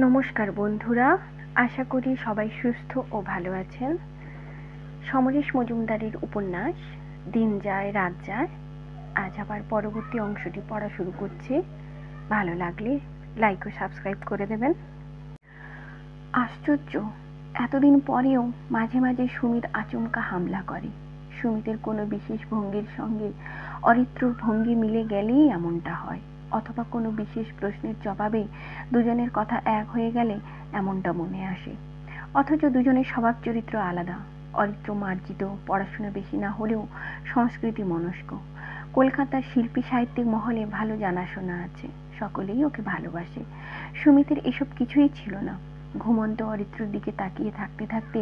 নমস্কার বন্ধুরা, আশা করি সবাই সুস্থ ও ভালো আছেন। সমরেশ মজুমদারের উপন্যাস দিন যায় রাত যায় আজ আবার পরবর্তী অংশটি পড়া শুরু করছি। ভালো লাগলে লাইক ও সাবস্ক্রাইব করে দেবেন। আশ্চর্য, এতদিন পরেও মাঝে মাঝে সুমিত আচমকা হামলা করে। সুমিতের কোনো বিশেষ ভঙ্গির সঙ্গে অরিত্রর ভঙ্গি মিলে গেলেই এমনটা হয়, অথবা কোনো বিশেষ প্রশ্নের জবাবে দুজনের কথা এক হয়ে গেলে এমনটা মনে আসে। অথচ দুজনের স্বভাব চরিত্র আলাদা। অরিত্র মার্জিত, পড়াশোনা বেশি না হলেও সংস্কৃতি মনস্ক। কলকাতার শিল্পী সাহিত্যিক মহলে ভালো জানাশোনা আছে, সকলেই ওকে ভালোবাসে। সুমিতের এসব কিছুই ছিল না। ঘুমন্ত অরিত্রর দিকে তাকিয়ে থাকতে থাকতে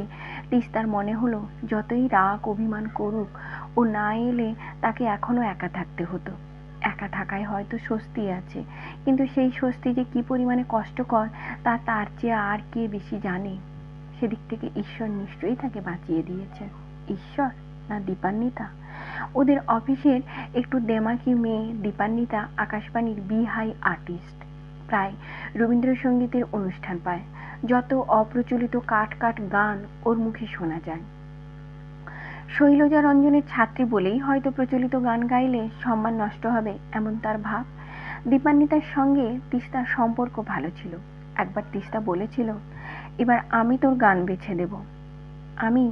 তিস্তার মনে হলো, যতই রাগ অভিমান করুক, ও না এলে তাকে এখনো একা থাকতে হতো। একা থাকায় হয়তো স্বস্তি আছে, কিন্তু সেই স্বস্তি যে কি পরিমাণে কষ্টকর তা তার চেয়ে আর কে বেশি জানে। সেদিক থেকে ঈশ্বর নিশ্চয়ই তাকে বাঁচিয়ে দিয়েছে। ঈশ্বর না দীপান্বিতা? ওদের অফিসের একটু দেমাকি মেয়ে দীপান্বিতা আকাশবাণীর বিহাই আর্টিস্ট। প্রায় রবীন্দ্রসঙ্গীতের অনুষ্ঠান পায়। যত অপ্রচলিত কাট কাট গান ওর মুখে শোনা যায়। শৈলজা রঞ্জনের ছাত্রী বলেই হয়তো প্রচলিত গান গাইলে সম্মান নষ্ট হবে, এমন তার ভাব। দীপান্বিতার সঙ্গে তিস্তার সম্পর্ক ভালো ছিল। একবার তিস্তা বলেছিল, এবার আমি তোর গান বেছে দেব। আমি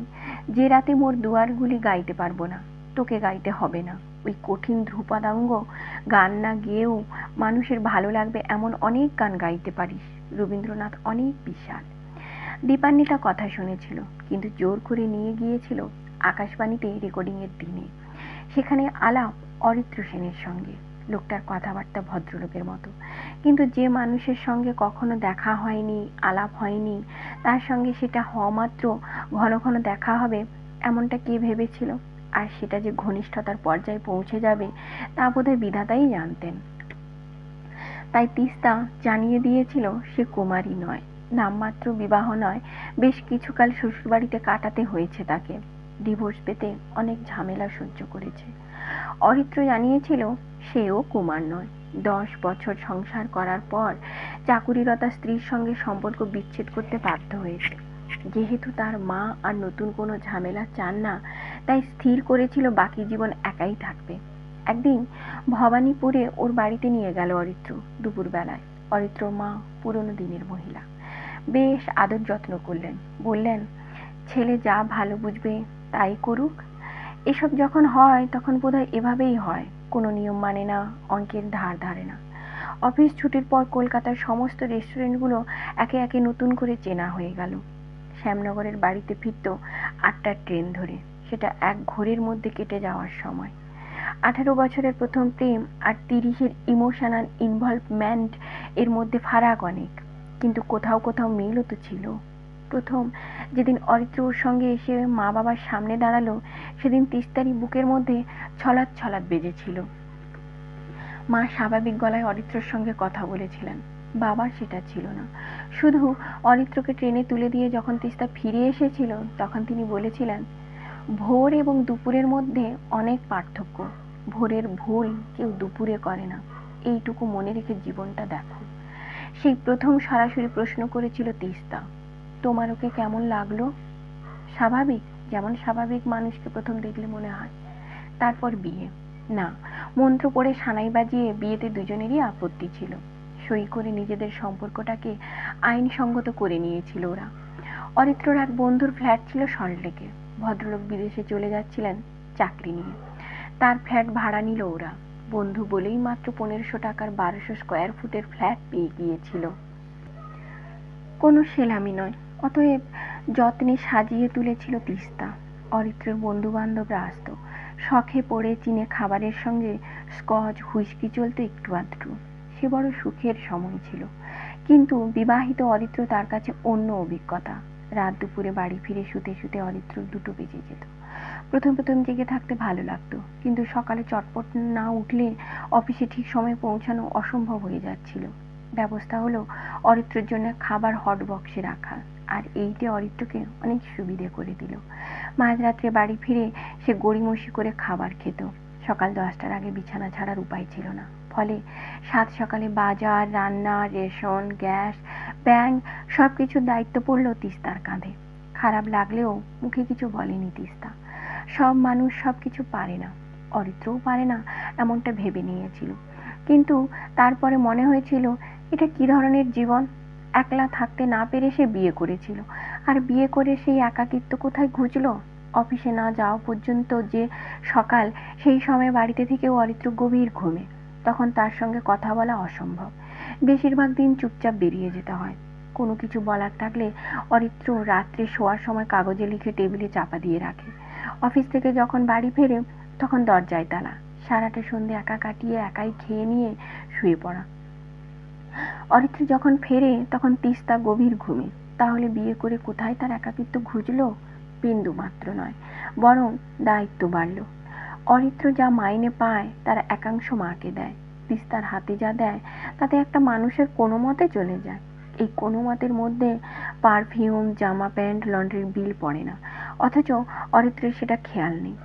যে রাতে মোর দুয়ারগুলি গাইতে পারবো না, তোকে গাইতে হবে না। ওই কঠিন ধ্রুপদাঙ্গ গান না গেয়েও মানুষের ভালো লাগবে এমন অনেক গান গাইতে পারিস। রবীন্দ্রনাথ অনেক বিশাল। দীপান্বিতা কথা শুনেছিল, কিন্তু জোর করে নিয়ে গিয়েছিল আকাশবাণীতে রেকর্ডিংয়ের দিনে। সেখানে আলাপ অরিত্র সেনের সঙ্গে। লোকটার কথাবার্তা ভদ্রলোকের মতো, কিন্তু যে মানুষের সঙ্গে কখনো দেখা হয়নি, আলাপ হয়নি, তার সঙ্গে সেটা হওয়া মাত্র ঘন ঘন দেখা হবে এমনটা কে ভেবেছিল? আর সেটা যে ঘনিষ্ঠতার পর্যায়ে পৌঁছে যাবে তা বোধহয় বিধাতাই জানতেন। তাই তিস্তা জানিয়ে দিয়েছিল সে কুমারী নয়, নামমাত্র বিবাহ নয়, বেশ কিছুকাল শ্বশুরবাড়িতে কাটাতে হয়েছে তাকে। ডিভোর্স পেতে অনেক ঝামেলা সহ্য করেছে। অরিত্র জানিয়েছিল সেও কুমার নয়। 10 বছর সংসার করার পর চাকুরিরতা স্ত্রীর সঙ্গে সম্পর্ক বিচ্ছেদ করতে বাধ্য হয়েছে। যেহেতু তার মা আর নতুন কোনো ঝামেলা চান না, তাই স্থির করেছিল বাকি জীবন একাই থাকবে। একদিন ভবানীপুরে ওর বাড়িতে নিয়ে গেল অরিত্র দুপুরবেলায়। অরিত্রর মা পুরনো দিনের মহিলা, বেশ আদর যত্ন করলেন। বললেন, ছেলে যা ভালো বুঝবে তাই করুক। এসব যখন হয় তখন বোধহয় এভাবেই হয়, কোনো নিয়ম মানে না, অঙ্কের ধার ধারে না। অফিস ছুটির পর কলকাতার সমস্ত রেস্টুরেন্টগুলো একে একে নতুন করে চেনা হয়ে গেল। শ্যামনগরের বাড়িতে ফিরত 8টার ট্রেন ধরে। সেটা এক ঘোরের মধ্যে কেটে যাওয়ার সময়। 18 বছরের প্রথম প্রেম আর 30-এর ইমোশনাল ইনভলভমেন্ট, এর মধ্যে ফারাক অনেক, কিন্তু কোথাও কোথাও মিলও তো ছিল। প্রথম যেদিন অরিত্র ওর সঙ্গে এসে মা বাবার সামনে দাঁড়ালো, সেদিন তিস্তারই বুকের মধ্যে ছলাৎ ছলাৎ বেজেছিল। মা স্বাভাবিক গলায় অরিত্রর সঙ্গে কথা বলেছিলেন, বাবার সেটা ছিল না। শুধু অরিত্রকে ট্রেনে তুলে দিয়ে যখন তিস্তা ফিরে এসেছিল, তখন তিনি বলেছিলেন, ভোর এবং দুপুরের মধ্যে অনেক পার্থক্য। ভোরের ভুল কেউ দুপুরে করে না, এইটুকু মনে রেখে জীবনটা দেখো। সেই প্রথম সরাসরি প্রশ্ন করেছিল তিস্তা, তোমার ওকে কেমন লাগলো? স্বাভাবিক, যেমন স্বাভাবিক মানুষকে প্রথম দেখলে মনে হয়। তারপর বিয়ে। না, মন্ত্র পড়ে সানাই বাজিয়ে বিয়েতে দুজনেরই আপত্তি ছিল। সই করে নিজেদের সম্পর্কটাকে আইনসঙ্গত করে নিয়েছিল ওরা। অরিত্রর এক বন্ধুর ফ্ল্যাট ছিল সল্টলেকে। ভদ্রলোক বিদেশে চলে যাচ্ছিলেন চাকরি নিয়ে। তার ফ্ল্যাট ভাড়া নিল ওরা। বন্ধু বলেই মাত্র 1500 টাকার 1200 স্কোয়ার ফুটের ফ্ল্যাট পেয়ে গিয়েছিল। কোনো সেলামি নয়, অতএব যত্নে সাজিয়ে তুলেছিল তিস্তা। অরিত্রের বন্ধু বান্ধবরা আসত, শখে পড়ে চিনে খাবারের সঙ্গে স্কচ হুইস্কি চলত একটু আধটু। সে বড় সুখের সময় ছিল। কিন্তু বিবাহিত অরিত্র তার কাছে অন্য অভিজ্ঞতা। রাত দুপুরে বাড়ি ফিরে শুতে শুতে অরিত্র 2টো বেজে যেত। প্রথম প্রথম জেগে থাকতে ভালো লাগতো, কিন্তু সকালে চটপট না উঠলে অফিসে ঠিক সময়ে পৌঁছানো অসম্ভব হয়ে যাচ্ছিল। ব্যবস্থা হলো অরিত্রর জন্য খাবার হট বক্সে রাখা, আর এইটে অরিত্রকে অনেক সুবিধে করে দিল। মাঝরাত্রে বাড়ি ফিরে সে গড়িমসি করে খাবার খেত। সকাল 10টার আগে বিছানা ছাড়ার উপায় ছিল না। ফলে সাত সকালে বাজার, রান্না, রেশন, গ্যাস, ব্যাঙ সবকিছুর দায়িত্ব পড়ল তিস্তার কাঁধে। খারাপ লাগলেও মুখে কিছু বলেনি তিস্তা। সব মানুষ সবকিছু পারে না, অরিত্রও পারে না এমনটা ভেবে নিয়েছিল। কিন্তু তারপরে মনে হয়েছিল এটা কি ধরনের জীবন। একলা থাকতে না পেরে সে বিয়ে করেছিল, আর বিয়ে করে সেই একাকিত্ব কোথায় ঘুচল। অফিসে না যাওয়া পর্যন্ত যে সকাল, সেই সময় বাড়িতে থেকেও অরিত্র গভীর ঘুমে। তখন তার সঙ্গে কথা বলা অসম্ভব। বেশিরভাগ দিন চুপচাপ বেরিয়ে যেতে হয়। কোনো কিছু বলার থাকলে অরিত্র রাত্রে শোয়ার সময় কাগজে লিখে টেবিলে চাপা দিয়ে রাখে। অফিস থেকে যখন বাড়ি ফেরে তখন দরজায় তালা। সারাটা সন্ধে একা কাটিয়ে একাই খেয়ে নিয়ে শুয়ে পড়া। অরিত্র যখন ফেরে তখন তিস্তা গভীর ঘুমে। তাহলে বিয়ে করে কোথায় তার একাকিত্ব ঘুচল? বিন্দু মাত্র নয়, বরং দায়িত্ব বাড়ল। অরিত্র যা মাইনে পায় তার একাংশ মাকে দেয়। তিস্তার হাতে যা দেয় তাতে একটা মানুষের কোনো মতে চলে যায়। এই কোনো মতের মধ্যে পারফিউম, জামা প্যান্ট, লন্ড্রির বিল পড়ে না। অথচ অরিত্রের সেটা খেয়াল নেই।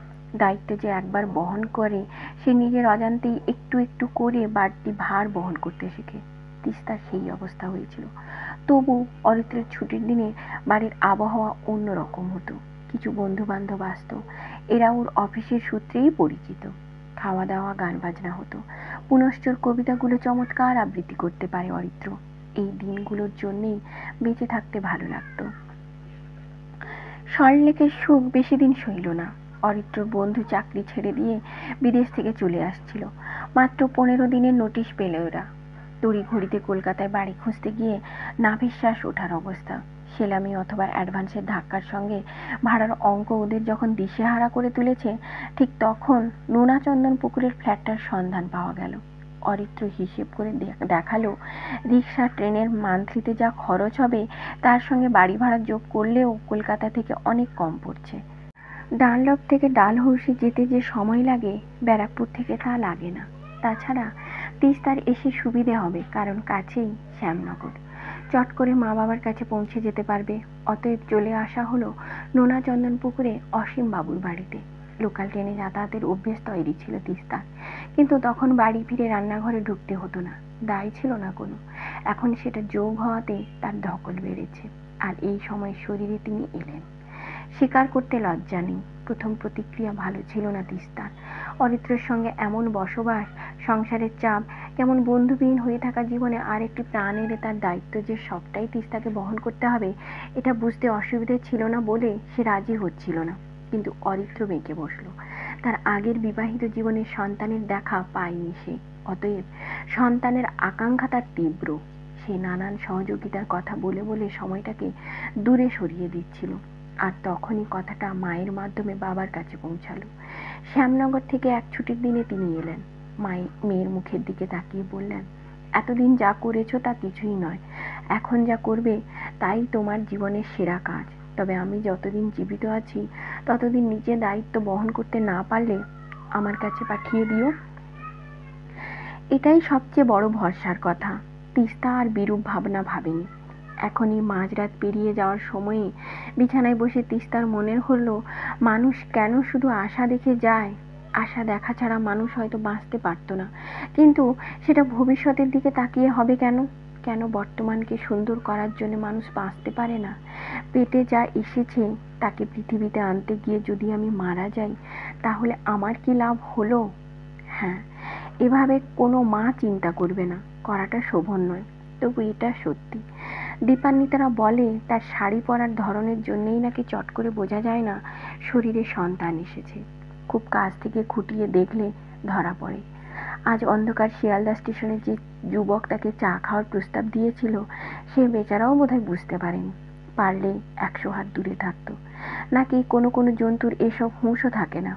দায়িত্ব যে একবার বহন করে সে নিজের অজান্তেই একটু একটু করে বাড়তি ভার বহন করতে শেখে। তিস্তার সেই অবস্থা হয়েছিল। তবু অরিত্রের ছুটির দিনে বাড়ির আবহাওয়া অন্যরকম হতো। কিছু বন্ধু বান্ধব আসতো, এরা ওর অফিসের সূত্রেই পরিচিত। খাওয়া দাওয়া, গান বাজনা হতো। পুনশ্চর কবিতাগুলো চমৎকার আবৃত্তি করতে পারে অরিত্র। এই দিনগুলোর জন্যেই বেঁচে থাকতে ভালো লাগতো। সল্টলেকের সুখ বেশি দিন সইল না। অরিত্রর বন্ধু চাকরি ছেড়ে দিয়ে বিদেশ থেকে চলে আসছিল। মাত্র 15 দিনের নোটিশ পেল ওরা। তড়িঘড়িতে কলকাতায় বাড়ি খুঁজতে গিয়ে নাভিশ্বাস ওঠার অবস্থা। সেলামি অথবা অ্যাডভান্সের ধাক্কার সঙ্গে ভাড়ার অঙ্ক ওদের যখন দিশেহারা করে তুলেছে, ঠিক তখন নোনাচন্দন পুকুরের ফ্ল্যাটটার সন্ধান পাওয়া গেল। অরিত্র হিসেব করে দেখালো, রিক্সা, ট্রেনের মান্থলিতে যা খরচ হবে তার সঙ্গে বাড়ি ভাড়া যোগ করলেও কলকাতা থেকে অনেক কম পড়ছে। ডানলপ থেকে ডালহৌসি যেতে যে সময় লাগে, ব্যারাকপুর থেকে তা লাগে না। তাছাড়া তিস্তার এসে সুবিধে হবে, কারণ কাছেই শ্যামনগর। চট করে মা বাবার কাছে পৌঁছে যেতে পারবে। অতএব চলে আসা হলো নোনাচন্দন পুকুরে অসীম বাবুর বাড়িতে। লোকাল ট্রেনে যাতায়াতের অভ্যেস তৈরি ছিল তিস্তার, কিন্তু তখন বাড়ি ফিরে রান্নাঘরে ঢুকতে হতো না, দায় ছিল না কোনো। এখন সেটা যোগ হওয়াতে তার ধকল বেড়েছে। আর এই সময় শরীরে তিনি এলেন। স্বীকার করতে লজ্জা নেই, প্রথম প্রতিক্রিয়া ভালো ছিল না তিস্তার। অরিত্রের সঙ্গে এমন বসবাস, সংসারের চাপ, কেমন বন্ধুবিহীন হয়ে থাকা জীবনে আর একটি প্রাণ এলে তার দায়িত্ব যে সবটাই তিস্তাকে বহন করতে হবে, এটা বুঝতে অসুবিধে ছিল না বলে সে রাজি হচ্ছিল না। কিন্তু অরিত্র বেঁকে বসল। তার আগের বিবাহিত জীবনের সন্তানের দেখা পায়নি সে। অতএব সন্তানের আকাঙ্ক্ষা তার তীব্র। সে নানান সহযোগিতার কথা বলে বলে সময়টাকে দূরে সরিয়ে দিচ্ছিল। আর তখনই কথাটা মায়ের মাধ্যমে বাবার কাছে পৌঁছালো। শ্যামনগর থেকে এক ছুটির দিনে তিনি এলেন। মেয়ের মুখের দিকে তাকিয়ে বললেন, এতদিন যা করেছো তা কিছুই নয়। এখন যা করবে তাই তোমার জীবনের সেরা কাজ। তবে আমি যতদিন জীবিত আছি ততদিন নিজের দায়িত্ব বহন করতে না পারলে আমার কাছে পাঠিয়ে দিও। এটাই সবচেয়ে বড় ভরসার কথা। তিস্তা আর বিরূপ ভাবনা ভাবেনি। এখনই মাঝরাত পেরিয়ে যাওয়ার সময়ে বিছানায় বসে তিস্তার মনে হলো, মানুষ কেন শুধু আশা দেখে যায়। আশা দেখা ছাড়া মানুষ হয়তো বাঁচতে পারতো না, কিন্তু সেটা ভবিষ্যতের দিকে তাকিয়ে হবে কেন? কেন বর্তমানকে সুন্দর করার জন্য মানুষ বাঁচতে পারে না? পেটে যা এসেছে তাকে পৃথিবীতে আনতে গিয়ে যদি আমি মারা যাই, তাহলে আমার কি লাভ হলো? হ্যাঁ, এভাবে কোনো মা চিন্তা করবে না, করাটা শোভন নয়। তবু এটা সত্যি। দীপান্বিতারা বলে তার শাড়ি পরার ধরনের জন্যেই নাকি চট করে বোঝা যায় না শরীরে সন্তান এসেছে। খুব কাছ থেকে খুঁটিয়ে দেখলে ধরা পড়ে। আজ অন্ধকার শিয়ালদা স্টেশনে যে যুবক তাকে চা খাওয়ার প্রস্তাব দিয়েছিল, সে বেচারাও বোধহয় বুঝতে পারেনি। পারলে 100 হাত দূরে থাকতো। নাকি কোনো কোনো জন্তুর এসব হুঁশও থাকে না।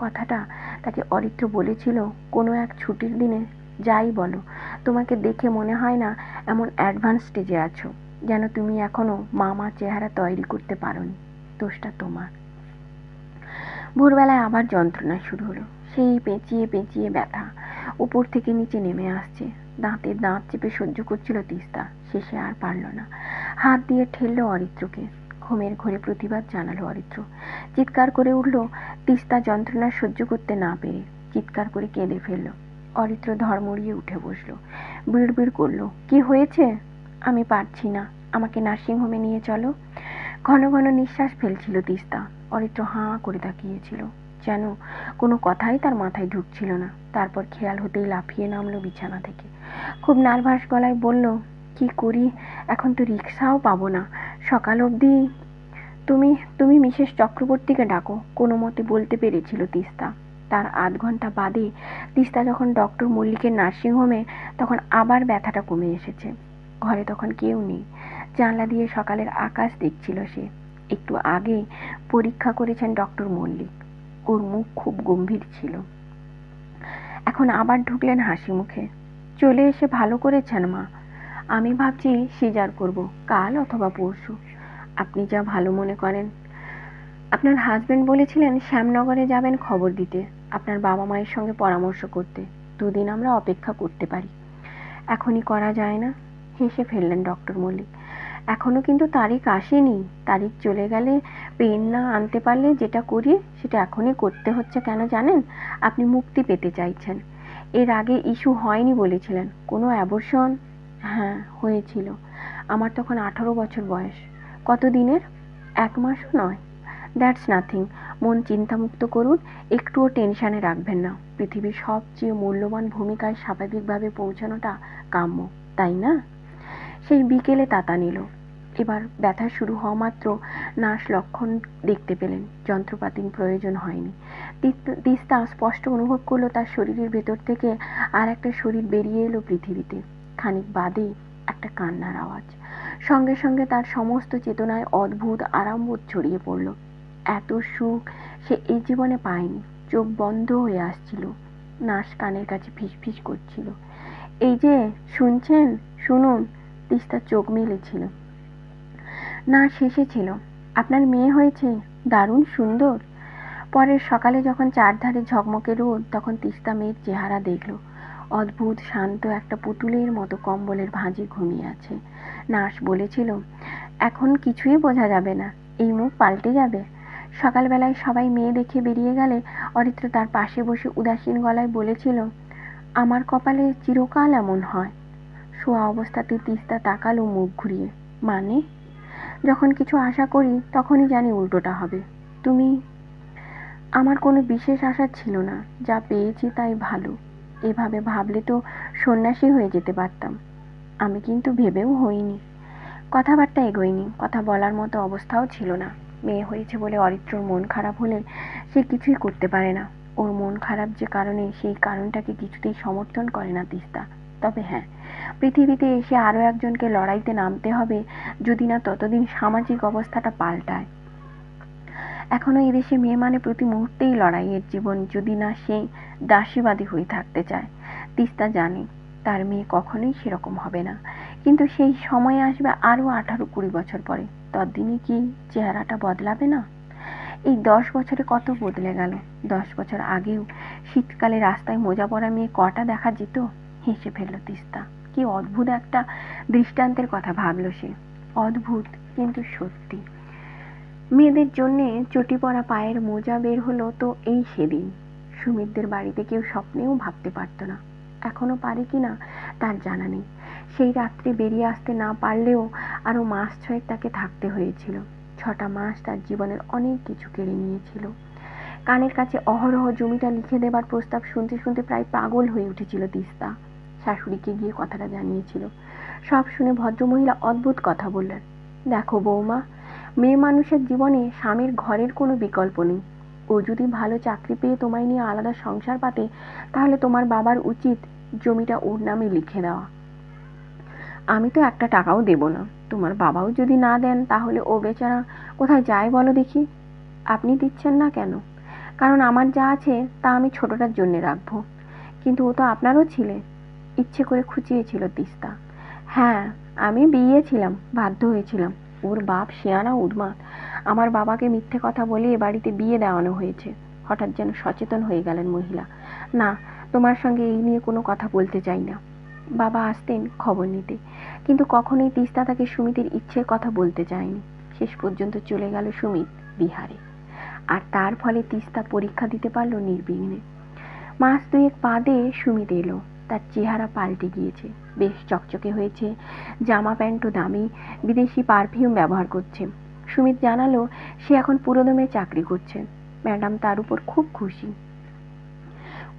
কথাটা তাকে অরিত্র বলেছিল কোনো এক ছুটির দিনে। যাই বলো, তোমাকে দেখে মনে হয় না এমন অ্যাডভান্স স্টেজে আছো, যেন তুমি এখনো মামা চেহারা তৈরি করতে পারোনি। দোষটা তোমার। ভোরবেলায় আবার যন্ত্রণা শুরু হলো। সেই পেঁচিয়ে পেঁচিয়ে ব্যথা উপর থেকে নিচে নেমে আসছে। দাঁতে দাঁত চেপে সহ্য করছিল তিস্তা। শেষে আর পারল না, হাত দিয়ে ঠেলল অরিত্রকে। ঘুমের ঘোরে প্রতিবাদ জানালো অরিত্র। চিৎকার করে উঠল তিস্তা, যন্ত্রণা সহ্য করতে না পেরে চিৎকার করে কেঁদে ফেলল। অরিত্র ধড়মড়িয়ে উঠে বসলো, বিড়বিড় করলো, কি হয়েছে? আমি পারছি না, আমাকে নার্সিংহোমে নিয়ে চলো। ঘন ঘন নিঃশ্বাস ফেলছিল তিস্তা। অরিত্র হাঁ করে তাকিয়েছিল, যেন কোনো কথাই তার মাথায় ঢুকছিল না। তারপর খেয়াল হতেই লাফিয়ে নামলো বিছানা থেকে। খুব নার্ভাস গলায় বলল, কি করি, এখন তো রিক্সাও পাবো না, সকাল অবধি। তুমি তুমি মিসেস চক্রবর্তীকে ডাকো, কোনো মতে বলতে পেরেছিল তিস্তা। তার আধ ঘন্টা বাদে তিস্তা যখন ডক্টর মল্লিকের নার্সিংহোমে, তখন আবার ব্যথাটা কমে এসেছে। ঘরে তখন কেউ নেই। জানলা দিয়ে সকালের আকাশ দেখছিল সে। একটু আগে পরীক্ষা করেছেন ডক্টর মল্লিক। ওর মুখ খুব গম্ভীর ছিল। এখন আবার ঢুকলেন হাসি মুখে। চলে এসে ভালো করেছেন মা। আমি ভাবছি সিজার করব, কাল অথবা পরশু। আপনি যা ভালো মনে করেন। আপনার হাজবেন্ড বলেছিলেন শ্যামনগরে যাবেন খবর দিতে, আপনার বাবা মায়ের সঙ্গে পরামর্শ করতে। দুদিন আমরা অপেক্ষা করতে পারি। এখনই করা যায় না? হেসে ফেললেন ডক্টর মল্লিক। এখনো কিন্তু তারিখ আসেনি। তারিখ চলে গেলে, পেন না আনতে পারলে যেটা করি সেটা এখনই করতে হচ্ছে কেন জানেন? আপনি মুক্তি পেতে চাইছেন। এর আগে ইস্যু হয়নি বলেছিলেন, কোনো অ্যাবর্শন? হ্যাঁ হয়েছিল, আমার তখন 18 বছর বয়স। কত দিনের? 1 মাসও নয়। That's nothing. মন চিন্তামুক্ত করুন, একটুও টেনশানে রাখবেন না। পৃথিবীর সবচেয়ে মূল্যবান ভূমিকায় স্বাভাবিকভাবে পৌঁছানোটা কাম্য, তাই না? সেই বিকেলে তাতা নিল। এবার ব্যথা শুরু হওয়া মাত্র নার্স লক্ষণ দেখতে পেলেন। যন্ত্রপাতির প্রয়োজন হয়নি। তিস্তা স্পষ্ট অনুভব করলো তার শরীরের ভেতর থেকে আর একটা শরীর বেরিয়ে এলো পৃথিবীতে। খানিক বাদে একটা কান্নার আওয়াজ। সঙ্গে সঙ্গে তার সমস্ত চেতনায় অদ্ভুত আরামবোধ ছড়িয়ে পড়ল। এত সুখ সে এই জীবনে পায়নি। চোখ বন্ধ হয়ে আসছিল। নার্স কানের কাছে ফিসফিস করছিল, এই যে শুনছেন, শুনুন। তিস্তা চোখ মেলেছিল। নার্স হেসেছিল, আপনার মেয়ে হয়েছে, দারুণ সুন্দর। পরের সকালে যখন চারধারে ঝকমকে রোদ, তখন তিস্তা মেয়ের চেহারা দেখল। অদ্ভুত শান্ত, একটা পুতুলের মতো কম্বলের ভাঁজে ঘুমিয়ে আছে। নার্স বলেছিল, এখন কিছুই বোঝা যাবে না, এই মুখ পাল্টে যাবে। সকালবেলায় সবাই মেয়ে দেখে বেরিয়ে গেলে অরিত্র তার পাশে বসে উদাসীন গলায় বলেছিল, আমার কপালে চিরকাল এমন হয়। শোয়া অবস্থাতে তিস্তা তাকালো মুখ ঘুরিয়ে। মানে? যখন কিছু আশা করি তখনই জানি উল্টোটা হবে। তুমি? আমার কোনো বিশেষ আশা ছিল না, যা পেয়েছি তাই ভালো। এভাবে ভাবলে তো সন্ন্যাসী হয়ে যেতে পারতাম। আমি কিন্তু ভেবেও হইনি। কথাবার্তা এগোয়নি, কথা বলার মতো অবস্থাও ছিল না। মেয়ে হয়েছে বলে অরিত্রর মন খারাপ হলে সে কিছুই করতে পারে না। ওর মন খারাপ যে কারণে, সেই কারণটাকে কিছুতেই সমর্থন করে না তিস্তা। তবে হ্যাঁ, পৃথিবীতে এসে আরও একজনকে লড়াইতে নামতে হবে, যদি না ততদিন সামাজিক অবস্থাটা পাল্টায়। এখনো এদেশে মেয়ে মানে প্রতি মুহূর্তেই লড়াইয়ের জীবন, যদি না সে দাসীবাদী হয়ে থাকতে চায়। তিস্তা জানে তার মেয়ে কখনোই সেরকম হবে না, কিন্তু সেই সময় আসবে আরও 18-20 বছর পরে। ততদিনে কি চেহারাটা বদলাবে না? এই 10 বছরে কত বদলে গেল। 10 বছর আগেও শীতকালে রাস্তায় মোজা পরা মেয়ে কটা দেখা যেত? হেসে ফেলল তিস্তা। কি অদ্ভুত একটা দৃষ্টান্তের কথা ভাবল সে। অদ্ভুত কিন্তু সত্যি। মেয়েদের জন্যে চটি পরা পায়ের মোজা বের হলো তো এই সেদিন। সুমিতদের বাড়িতে কেউ স্বপ্নেও ভাবতে পারত না। এখনো পারে কিনা তার জানা নেই। সেই রাত্রে বেরিয়ে আসতে না পারলেও আরো মাস 6 তাকে থাকতে হয়েছিল। 6টা মাস তার জীবনের অনেক কিছু কেড়ে নিয়েছিল। কানের কাছে অহরহ জমিটা লিখে দেবার প্রস্তাব শুনতে শুনতে প্রায় পাগল হয়ে উঠেছিল তিস্তা। শাশুড়িকে গিয়ে কথাটা জানিয়েছিল। সব শুনে ভদ্রমহিলা অদ্ভুত কথা বললেন, দেখো বৌমা, মেয়ে মানুষের জীবনে স্বামীর ঘরের কোনো বিকল্প নেই। ও যদি ভালো চাকরি পেয়ে তোমায় নিয়ে আলাদা সংসার পাতে, তাহলে তোমার বাবার উচিত জমিটা ওর নামে লিখে দেওয়া। আমি তো একটা টাকাও দেব না। তোমার বাবাও যদি না দেন, তাহলে ও বেচারা কোথায় যায় বলো দেখি? আপনি দিচ্ছেন না কেন? কারণ আমার যা আছে তা আমি ছোটটার জন্য রাখবো। কিন্তু ও তো আপনারও ছিলে। ইচ্ছে করে খুঁচিয়েছিল তিস্তা। হ্যাঁ, আমি বিয়েছিলাম, বাধ্য হয়েছিলাম। ওর বাপ শেয়ানা উন্মাদ। আমার বাবাকে মিথ্যে কথা বলে এ বাড়িতে বিয়ে দেওয়ানো হয়েছে। হঠাৎ যেন সচেতন হয়ে গেলেন মহিলা। না, তোমার সঙ্গে এই নিয়ে কোনো কথা বলতে চাই না। বাবা আসতেন খবর নিতে, কিন্তু কখনোই তিস্তা তাকে সুমিতের ইচ্ছের কথা বলতে চায়নি। শেষ পর্যন্ত চলে গেল সুমিত বিহারে। আর তার ফলে তিস্তা পরীক্ষা দিতে পারল নির্বিঘ্নে। মাস 2 বাদে সুমিত এলো। তার চেহারা পাল্টে গিয়েছে, বেশ চকচকে হয়েছে, জামা প্যান্টও দামি, বিদেশি পারফিউম ব্যবহার করছে। সুমিত জানালো সে এখন পুরোদমে চাকরি করছে। ম্যাডাম তার উপর খুব খুশি।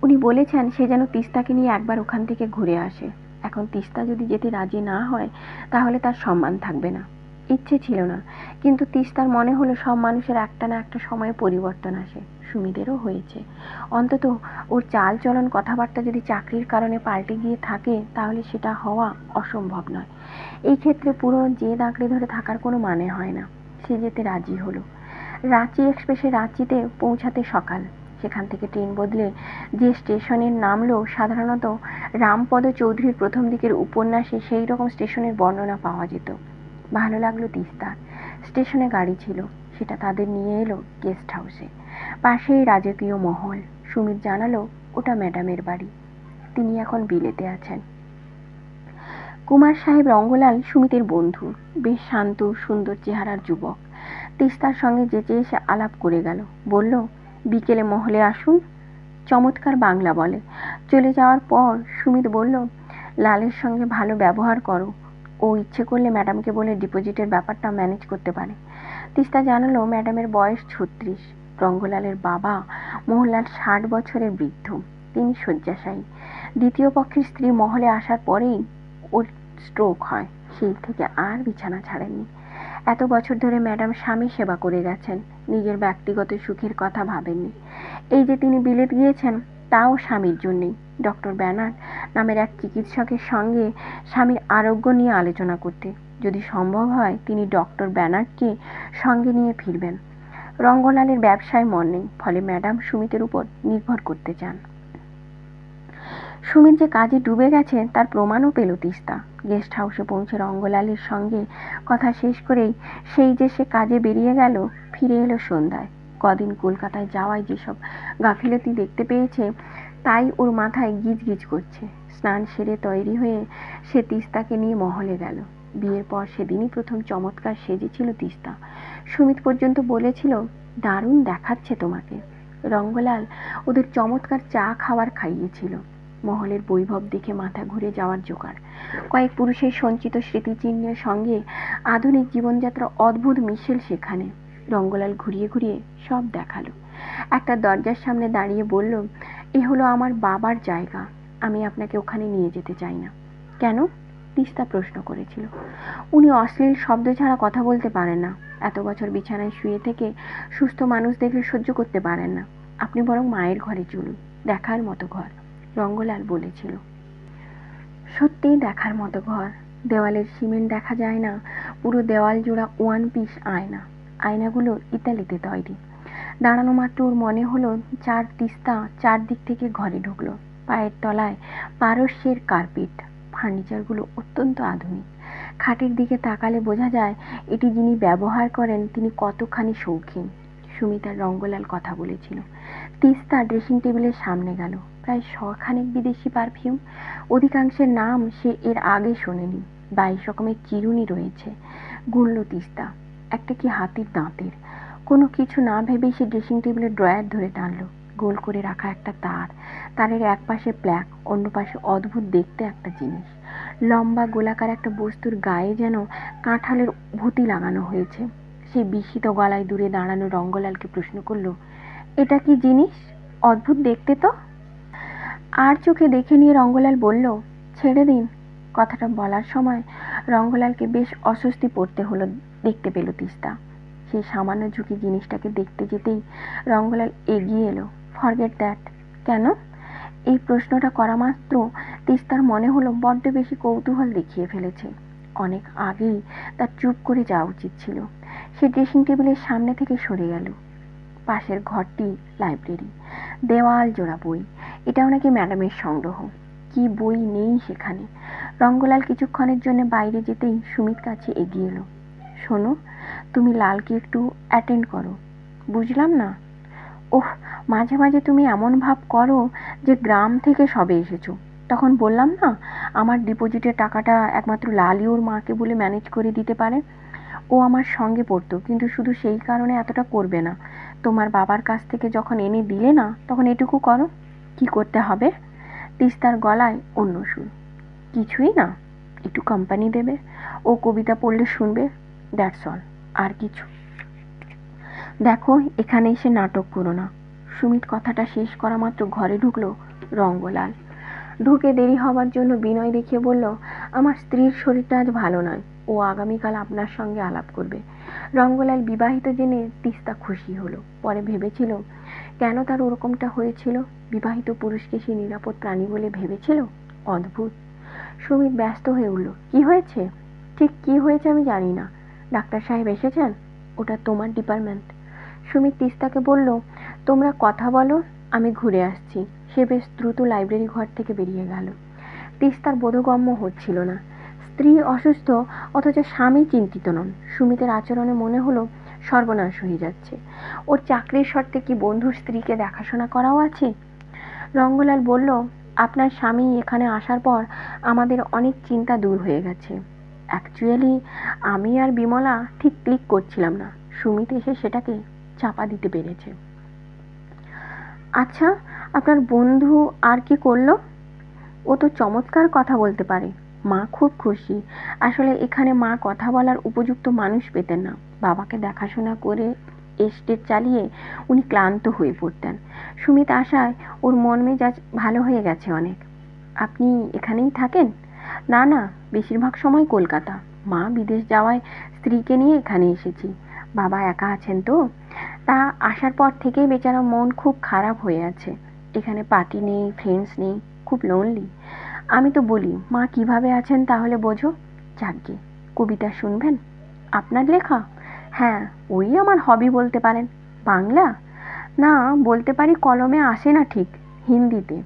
উনি বলেছেন সে যেন তিস্তাকে নিয়ে একবার ওখান থেকে ঘুরে আসে। এখন তিস্তা যদি যেতে রাজি না হয় তাহলে তার সম্মান থাকবে না। ইচ্ছে ছিল না, কিন্তু তিস্তার মনে হলো সব মানুষের একটা না একটা সময়ে পরিবর্তন আসে। সুমিদেরও হয়েছে। অন্তত ওর চাল চলন কথাবার্তা যদি চাকরির কারণে পাল্টে গিয়ে থাকে তাহলে সেটা হওয়া অসম্ভব নয়। এই ক্ষেত্রে পুরনো জেদ আঁকড়ে ধরে থাকার কোনো মানে হয় না। সে যেতে রাজি হলো। রাঁচি এক্সপ্রেসে রাঁচিতে পৌঁছাতে সকাল। সেখান থেকে ট্রেন বদলে যে স্টেশনের নামলো সাধারণত রামপদ চৌধুরীর প্রথম দিকের উপন্যাসে সেই রকম স্টেশনের বর্ণনা পাওয়া যেত। ভালো লাগলো তিস্তার। স্টেশনে গাড়ি ছিল, সেটা তাদের নিয়ে এলো গেস্ট হাউসে। পাশেই রাজকীয় মহল। সুমিত জানালো ওটা ম্যাডামের বাড়ি, তিনি এখন বিলেতে আছেন। কুমার সাহেব রঙ্গলাল সুমিতের বন্ধু, বেশ শান্ত সুন্দর চেহারার যুবক। তিস্তার সঙ্গে যেচে এসে আলাপ করে গেল। বলল বিকেলে মহলে আসুন। চমৎকার বাংলা বলে। চলে যাওয়ার পর সুমিত বলল লালের সঙ্গে ভালো ব্যবহার করো, ও ইচ্ছে করলে ম্যাডামকে বলে ডিপোজিটের ব্যাপারটা ম্যানেজ করতে পারে। তিস্তা জানালো ম্যাডামের বয়স 36। রঙ্গলালের বাবা মোহনলাল 60 বছরের বৃদ্ধ, তিনি শয্যাশায়ী। দ্বিতীয় পক্ষের স্ত্রী মহলে আসার পরেই ওর স্ট্রোক হয়, সেই থেকে আর বিছানা ছাড়েননি। এত বছর ধরে ম্যাডাম স্বামী সেবা করে গেছেন, নিজের ব্যক্তিগত সুখের কথা ভাবেননি। এই যে তিনি বিলেত গিয়েছেন তাও স্বামীর জন্যেই। ডক্টর ব্যানার্ড নামের এক চিকিৎসকের সঙ্গে স্বামীর আরোগ্য নিয়ে আলোচনা করতে। যদি সম্ভব হয় তিনি ডক্টর ব্যানার্ডকে সঙ্গে নিয়ে ফিরবেন। রঙ্গলালের ব্যবসায় মন নেই, ফলে ম্যাডাম সুমিতের উপর নির্ভর করতে চান। সুমিত যে কাজে ডুবে গেছে তার প্রমাণও পেল তিস্তা। গেস্ট হাউসে পৌঁছে রঙ্গলালের সঙ্গে কথা শেষ করেই সেই যে সে কাজে বেরিয়ে গেল, ফিরে এলো সন্ধ্যায়। কদিন কলকাতায় যাওয়ায় যেসব গাফিলতি দেখতে পেয়েছে তাই ওর মাথায় গিজ গিজ করছে। স্নান সেরে তৈরি হয়ে সে তিস্তাকে নিয়ে মহলে গেল। বিয়ের পর সেদিনই প্রথম চমৎকার সেজেছিল তিস্তা। সুমিত পর্যন্ত বলেছিল দারুণ দেখাচ্ছে তোমাকে। রঙ্গলাল ওদের চমৎকার চা খাবার খাইয়েছিল। মহলের বৈভব দেখে মাথা ঘুরে যাওয়ার জোগাড়। কয়েক পুরুষের সঞ্চিত স্মৃতিচিহ্নের সঙ্গে আধুনিক জীবনযাত্রা অদ্ভুত মিশেল সেখানে। রঙ্গলাল ঘুরিয়ে ঘুরিয়ে সব দেখালো। একটা দরজার সামনে দাঁড়িয়ে বলল এ হলো আমার বাবার জায়গা, আমি আপনাকে ওখানে নিয়ে যেতে চাই না। কেন? তিস্তা প্রশ্ন করেছিল। উনি অশ্লীল শব্দ ছাড়া কথা বলতে পারেন না, এত বছর বিছানায় শুয়ে থেকে সুস্থ মানুষ দেখলে সহ্য করতে পারেন না। আপনি বরং মায়ের ঘরে চলুন, দেখার মতো ঘর, রঙ্গলাল বলেছিল। সত্যিই দেখার মতো ঘর। দেওয়ালের সিমেন্ট দেখা যায় না, পুরো দেওয়াল জোড়া ওয়ান পিস আয়না। আয়নাগুলো ইতালিতে তৈরি। দাঁড়ানো মাত্র ওর মনে হলো তিস্তা চারদিক থেকে ঘরে ঢুকলো। পায়ের তলায় পারস্যের কার্পেট, ফার্নিচারগুলো অত্যন্ত আধুনিক। খাটের দিকে তাকালে বোঝা যায় এটি যিনি ব্যবহার করেন তিনি কতখানি শৌখিন। সুমিত আর রঙ্গলাল কথা বলেছিল। তিস্তা ড্রেসিং টেবিলের সামনে গেল। প্রায় 100 বিদেশি পারফিউম, অধিকাংশের নাম সে এর আগে শোনেনি। 22 রকমের চিরুনি রয়েছে। গুনল তিস্তা, একটা কি হাতির দাঁতের। কোনো কিছু না ভেবেই সে ড্রেসিং টেবিলের ড্রয়ার ধরে টানলো। গোল করে রাখা একটা তারের এক পাশে ব্ল্যাক, অন্য পাশে অদ্ভুত দেখতে একটা জিনিস। লম্বা গোলাকার একটা বস্তুর গায়ে যেন কাঁঠালের ভুতি লাগানো হয়েছে। সে বিস্মিত গলায় দূরে দাঁড়ানো রঙ্গলালকে প্রশ্ন করলো এটা কি জিনিস? অদ্ভুত দেখতে তো। আর চোখে দেখে নিয়ে রঙ্গলাল বলল ছেড়ে দিন। কথাটা বলার সময় রঙ্গলালকে বেশ অস্বস্তি পড়তে হলো দেখতে পেল তিস্তা। সেই সামান্য ঝুঁকি জিনিসটাকে দেখতে যেতেই রঙ্গলাল এগিয়ে এলো। Forget that. কেন? এই প্রশ্নটা করা মাত্র তিস্তার মনে হলো বড্ড বেশি কৌতূহল দেখিয়ে ফেলেছে। অনেক আগেই তার চুপ করে যাওয়া উচিত ছিল। সে ড্রেসিং টেবিলের সামনে থেকে সরে গেল। পাশের ঘরটি লাইব্রেরি, দেওয়াল জোড়া বই। এটাও নাকি ম্যাডামের সংগ্রহ। কি বই নেই সেখানে। রঙ্গলাল কিছুক্ষণের জন্য বাইরে যেতেই সুমিত কাছে এগিয়ে এলো। শোনো, তুমি লালকে একটু অ্যাটেন্ড করো। বুঝলাম না। ওহ, মাঝে মাঝে তুমি এমন ভাব করো যে গ্রাম থেকে সবে এসেছো। তখন বললাম না আমার ডিপোজিটের টাকাটা একমাত্র লালই ওর মাকে বলে ম্যানেজ করে দিতে পারে। ও আমার সঙ্গে পড়তো, কিন্তু শুধু সেই কারণে এতটা করবে না। তোমার বাবার কাছ থেকে যখন এনে দিলে না তখন এটুকু করো। কি করতে হবে? তিস্তার গলায় অন্য সুর। কিছুই না, একটু কোম্পানি দেবে, ও কবিতা পড়লে শুনবে, দ্যাটস অল, আর কিছু। দেখো, এখানে এসে নাটক করো না। সুমিত কথাটা শেষ করা মাত্র ঘরে ঢুকলো রঙ্গলাল। ঢুকে দেরি হবার জন্য বিনয় দেখিয়ে বলল, আমার স্ত্রীর শরীরটা আজ ভালো নয়, ও আগামীকাল আপনার সঙ্গে আলাপ করবে। রঙ্গলাল বিবাহিত জেনে তিস্তা খুশি হলো। পরে ভেবেছিল কেন তার ওরকমটা হয়েছিল। বিবাহিত পুরুষকে সে নিরাপদ প্রাণী বলে ভেবেছিল। অদ্ভুত। সুমিত ব্যস্ত হয়ে উঠল, কি হয়েছে? ঠিক কি হয়েছে আমি জানি না। ডাক্তার সাহেব এসেছেন? ওটা তোমার ডিপার্টমেন্ট। সুমিত তিস্তাকে বলল, তোমরা কথা বলো, আমি ঘুরে আসছি। সে বেশ দ্রুত লাইব্রেরি ঘর থেকে বেরিয়ে গেল। তিস্তার বোধগম্য হচ্ছিল না। স্ত্রী অসুস্থ, অথচ স্বামী চিন্তিত নন। সুমিতের আচরণে মনে হলো সর্বনাশ হয়ে যাচ্ছে। ওর চাকরির শর্তে কি বন্ধুর স্ত্রীকে দেখাশোনা করাও আছে? রঙ্গলাল বলল, আপনার স্বামী এখানে আসার পর আমাদের অনেক চিন্তা দূর হয়ে গেছে। অ্যাকচুয়ালি আমি আর বিমলা ঠিক ক্লিক করছিলাম না। সুমিত এসে সেটাকে চাপা দিতে পেরেছে। আচ্ছা, আপনার বন্ধু আর কি করলো? ও তো চমৎকার কথা বলতে পারে। মা খুব খুশি। আসলে এখানে মা কথা বলার উপযুক্ত মানুষ পেতেন না। বাবাকে দেখাশোনা করে এস্টেট চালিয়ে উনি ক্লান্ত হয়ে পড়তেন। সুমিত আশায় ওর মন মেজাজ ভালো হয়ে গেছে অনেক। আপনি এখানেই থাকেন? না না, বেশিরভাগ সময় কলকাতা। মা বিদেশ যাওয়ায় স্ত্রীকে নিয়ে এখানে এসেছি। বাবা একা আছেন তো, তা আসার পর থেকেই বেচারা মন খুব খারাপ হয়ে আছে। এখানে পার্টি নেই, ফ্রেন্ডস নেই, খুব লোনলি। আমি তো বলি, মা কিভাবে আছেন তাহলে বোঝো। যাকগে, কবিতা শুনবেন? আপনার লেখা? হ্যাঁ, ওই আমার হবি বলতে পারেন। বাংলা? না, বলতে পারি কলমে আসে না ঠিক, হিন্দিতে।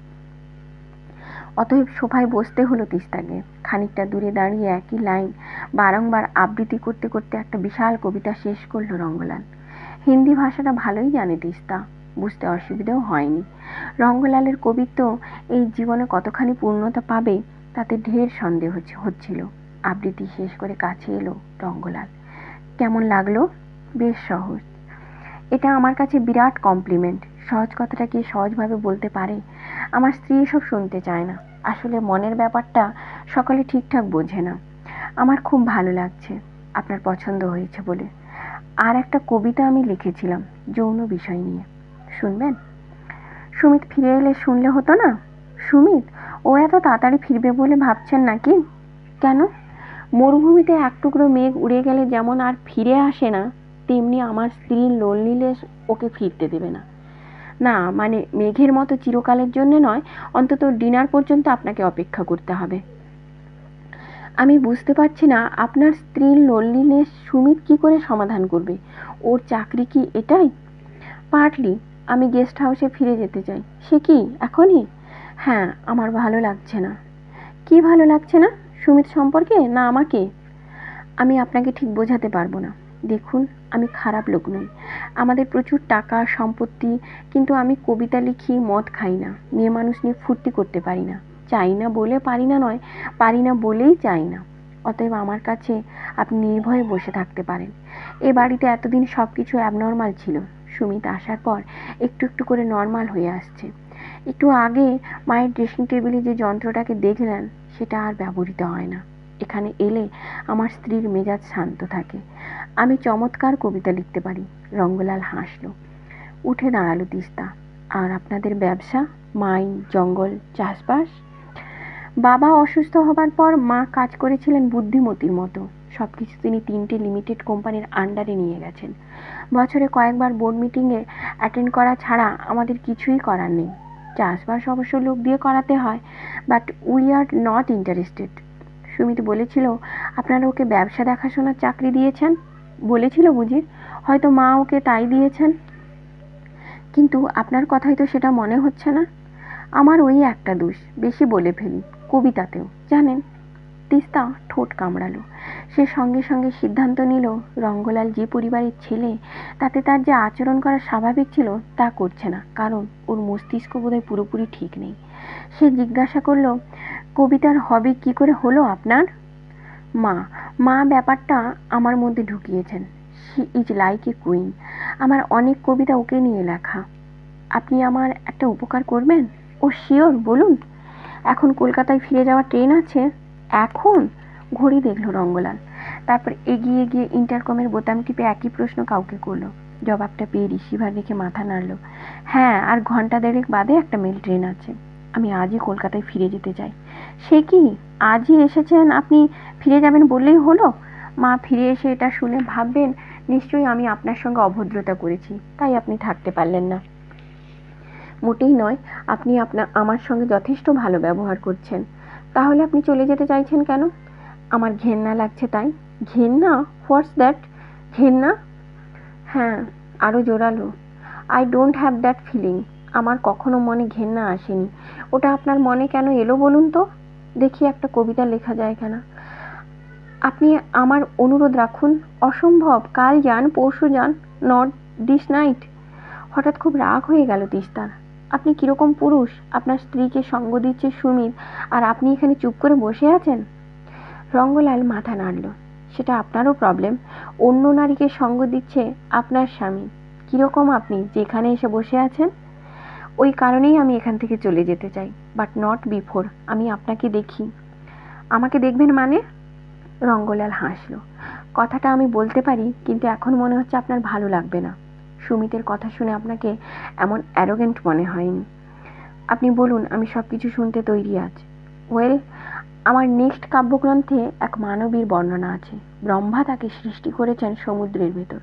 অতএব সোফায় বসতে হলো তিস্তাকে। খানিকটা দূরে দাঁড়িয়ে একই লাইন বারংবার আবৃত্তি করতে করতে একটা বিশাল কবিতা শেষ করলো রঙ্গলাল। হিন্দি ভাষাটা ভালোই জানে তিস্তা, বুঝতে অসুবিধাও হয়নি। রঙ্গলালের কবিত্ব এই জীবনে কতখানি পূর্ণতা পাবে তাতে ঢের সন্দেহ হচ্ছিল। আবৃত্তি শেষ করে কাছে এলো রঙ্গলাল। কেমন লাগলো? বেশ সহজ। এটা আমার কাছে বিরাট কমপ্লিমেন্ট। সহজ কথাটা কি সহজভাবে বলতে পারে? আমার স্ত্রী এসব শুনতে চায় না। আসলে মনের ব্যাপারটা সকলে ঠিকঠাক বোঝে না। আমার খুব ভালো লাগছে, আপনার পছন্দ হয়েছে বলে। আর একটা কবিতা আমি লিখেছিলাম যৌন বিষয় নিয়ে, শুনবেন? সুমিত ফিরে এলে শুনলে হতো না? সুমিত? ও এত তাড়াতাড়ি ফিরবে বলে ভাবছেন নাকি? কেন? মরুভূমিতে এক টুকরো মেঘ উড়ে গেলে যেমন আর ফিরে আসে না, তেমনি আমার স্ত্রীর লোনলিনেস ওকে ফিরতে দেবে না। না, মানে মেঘের মতো চিরকালের জন্য নয়, অন্তত ডিনার পর্যন্ত আপনাকে অপেক্ষা করতে হবে। আমি বুঝতে পারছি না আপনার স্ত্রীর লোনলিনেস সুমিত কি করে সমাধান করবে। ওর চাকরি কি এটাই? পার্টলি। আমি গেস্ট হাউসে ফিরে যেতে চাই। সে কি এখনই? হ্যাঁ, আমার ভালো লাগছে না। কি ভালো লাগছে না? সুমিত সম্পর্কে না আমাকে? আমি আপনাকে ঠিক বোঝাতে পারবো না। দেখুন, আমি খারাপ লোক নই। আমাদের প্রচুর টাকা সম্পত্তি, কিন্তু আমি কবিতা লিখি, মদ খাই না, মেয়ে মানুষ নিয়ে ফুর্তি করতে পারি না। চাই না বলে পারি না নয়, পারি না বলেই চাই না। অতএব আমার কাছে আপনি নির্ভয়ে বসে থাকতে পারেন। এ বাড়িতে এতদিন সব কিছু অ্যাবনর্মাল ছিল। সুমিত আসার পর একটু একটু করে নর্মাল হয়ে আসছে। একটু আগে মায়ের ড্রেসিং টেবিলে যে যন্ত্রটাকে দেখলেন, সেটা আর ব্যবহৃত হয় না। এখানে এলে আমার স্ত্রীর মেজাজ শান্ত থাকে। আমি চমৎকার কবিতা লিখতে পারি। রঙ্গলাল হাসলো। উঠে দাঁড়ালো তিস্তা। আর আপনাদের ব্যবসা, মাইন, জঙ্গল, চাষবাস? বাবা অসুস্থ হবার পর মা কাজ করেছিলেন বুদ্ধিমতির মতো। সবকিছু তিনি 3টে লিমিটেড কোম্পানির আন্ডারে নিয়ে গেছেন। বছরে কয়েকবার বোর্ড মিটিংয়ে অ্যাটেন্ড করা ছাড়া আমাদের কিছুই করার নেই। চাষবাস অবশ্য লোক দিয়ে করাতে হয়, but we are not interested. Sumit বলেছিল আপনারা ওকে ব্যবসা দেখাশোনার চাকরি দিয়েছেন। বলেছিল বুঝি? হয়তো মা ওকে তাই দিয়েছেন, কিন্তু আপনার কথাই তো সেটা মনে হচ্ছে না। আমার ওই একটা দোষ, বেশি বলে ফেলি, কবিতাতেও, জানেন। তিস্তা ঠোঁট কামড়ালো। সে সঙ্গে সঙ্গে সিদ্ধান্ত নিল, রঙ্গলাল যে পরিবারের ছেলে, তাতে তার যে আচরণ করা স্বাভাবিক ছিল তা করছে না, কারণ ওর মস্তিষ্ক বোধহয় পুরোপুরি ঠিক নেই। সে জিজ্ঞাসা করলো, কবিতার হবি কি করে হলো আপনার? মা মা ব্যাপারটা আমার মধ্যে ঢুকিয়েছেন। She is like a queen. আমার অনেক কবিতা ওকে নিয়ে লেখা। আপনি আমার একটা উপকার করবেন? ও শিওর, বলুন। এখন কলকাতায় ফিরে যাওয়ার ট্রেন আছে? এখন? ঘড়ি দেখলো রঙ্গলাল, তারপর এগিয়ে গিয়ে ইন্টারকমের বোতাম টিপে একই প্রশ্ন কাউকে করলো। জবাবটা পেয়ে রিসিভার রেখে মাথা নাড়ল। হ্যাঁ, আর ঘন্টা দেড়েক বাদে একটা মেল ট্রেন আছে। আমি আজই কলকাতায় ফিরে যেতে চাই। সে কি, আজই এসেছেন, আপনি ফিরে যাবেন বললেই হলো? মা ফিরে এসে এটা শুনে ভাববেন নিশ্চয়ই আমি আপনার সঙ্গে অভদ্রতা করেছি, তাই আপনি থাকতে পারলেন না। মোটেই নয়, আপনি আমার সঙ্গে যথেষ্ট ভালো ব্যবহার করছেন। তাহলে আপনি চলে যেতে চাইছেন কেন? আমার ঘেন্না লাগছে তাই। ঘেন্না? What's that? ঘেন্না? হ্যাঁ, আরও জোরালো। I don't have that feeling. আমার কখনো মনে ঘেন্না আসেনি। ওটা আপনার মনে কেন এলো বলুন তো? দেখি একটা কবিতা লেখা যায় কিনা। আপনি আমার অনুরোধ রাখুন। অসম্ভব, কাল যান, পরশু যান, নট দিস নাইট। হঠাৎ খুব রাগ হয়ে গেল তিস্তার। আপনি কিরকম পুরুষ? আপনার স্ত্রীকে সঙ্গ দিচ্ছে সুমিত, আর আপনি এখানে চুপ করে বসে আছেন? রঙ্গলাল মাথা নাড়ল। সেটা আপনারও প্রবলেম। অন্য নারীকে সঙ্গ দিচ্ছে আপনার স্বামী। কিরকম আপনি যেখানে এসে বসে আছেন? ওই কারণেই আমি এখান থেকে চলে যেতে চাই, বাট নট বিফোর আমি আপনাকে দেখি। আমাকে দেখবেন মানে? রঙ্গলাল হাসল। কথাটা আমি বলতে পারি, কিন্তু এখন মনে হচ্ছে আপনার ভালো লাগবে না। সুমিতের কথা শুনে আপনাকে এমন অ্যারোগেন্ট মনে হয়নি। আপনি বলুন, আমি সব কিছু শুনতে তৈরি আছি। ওয়েল, আমার নেক্সট কাব্যগ্রন্থে এক মানবীর বর্ণনা আছে। ব্রহ্মা তাকে সৃষ্টি করেছেন সমুদ্রের ভেতর।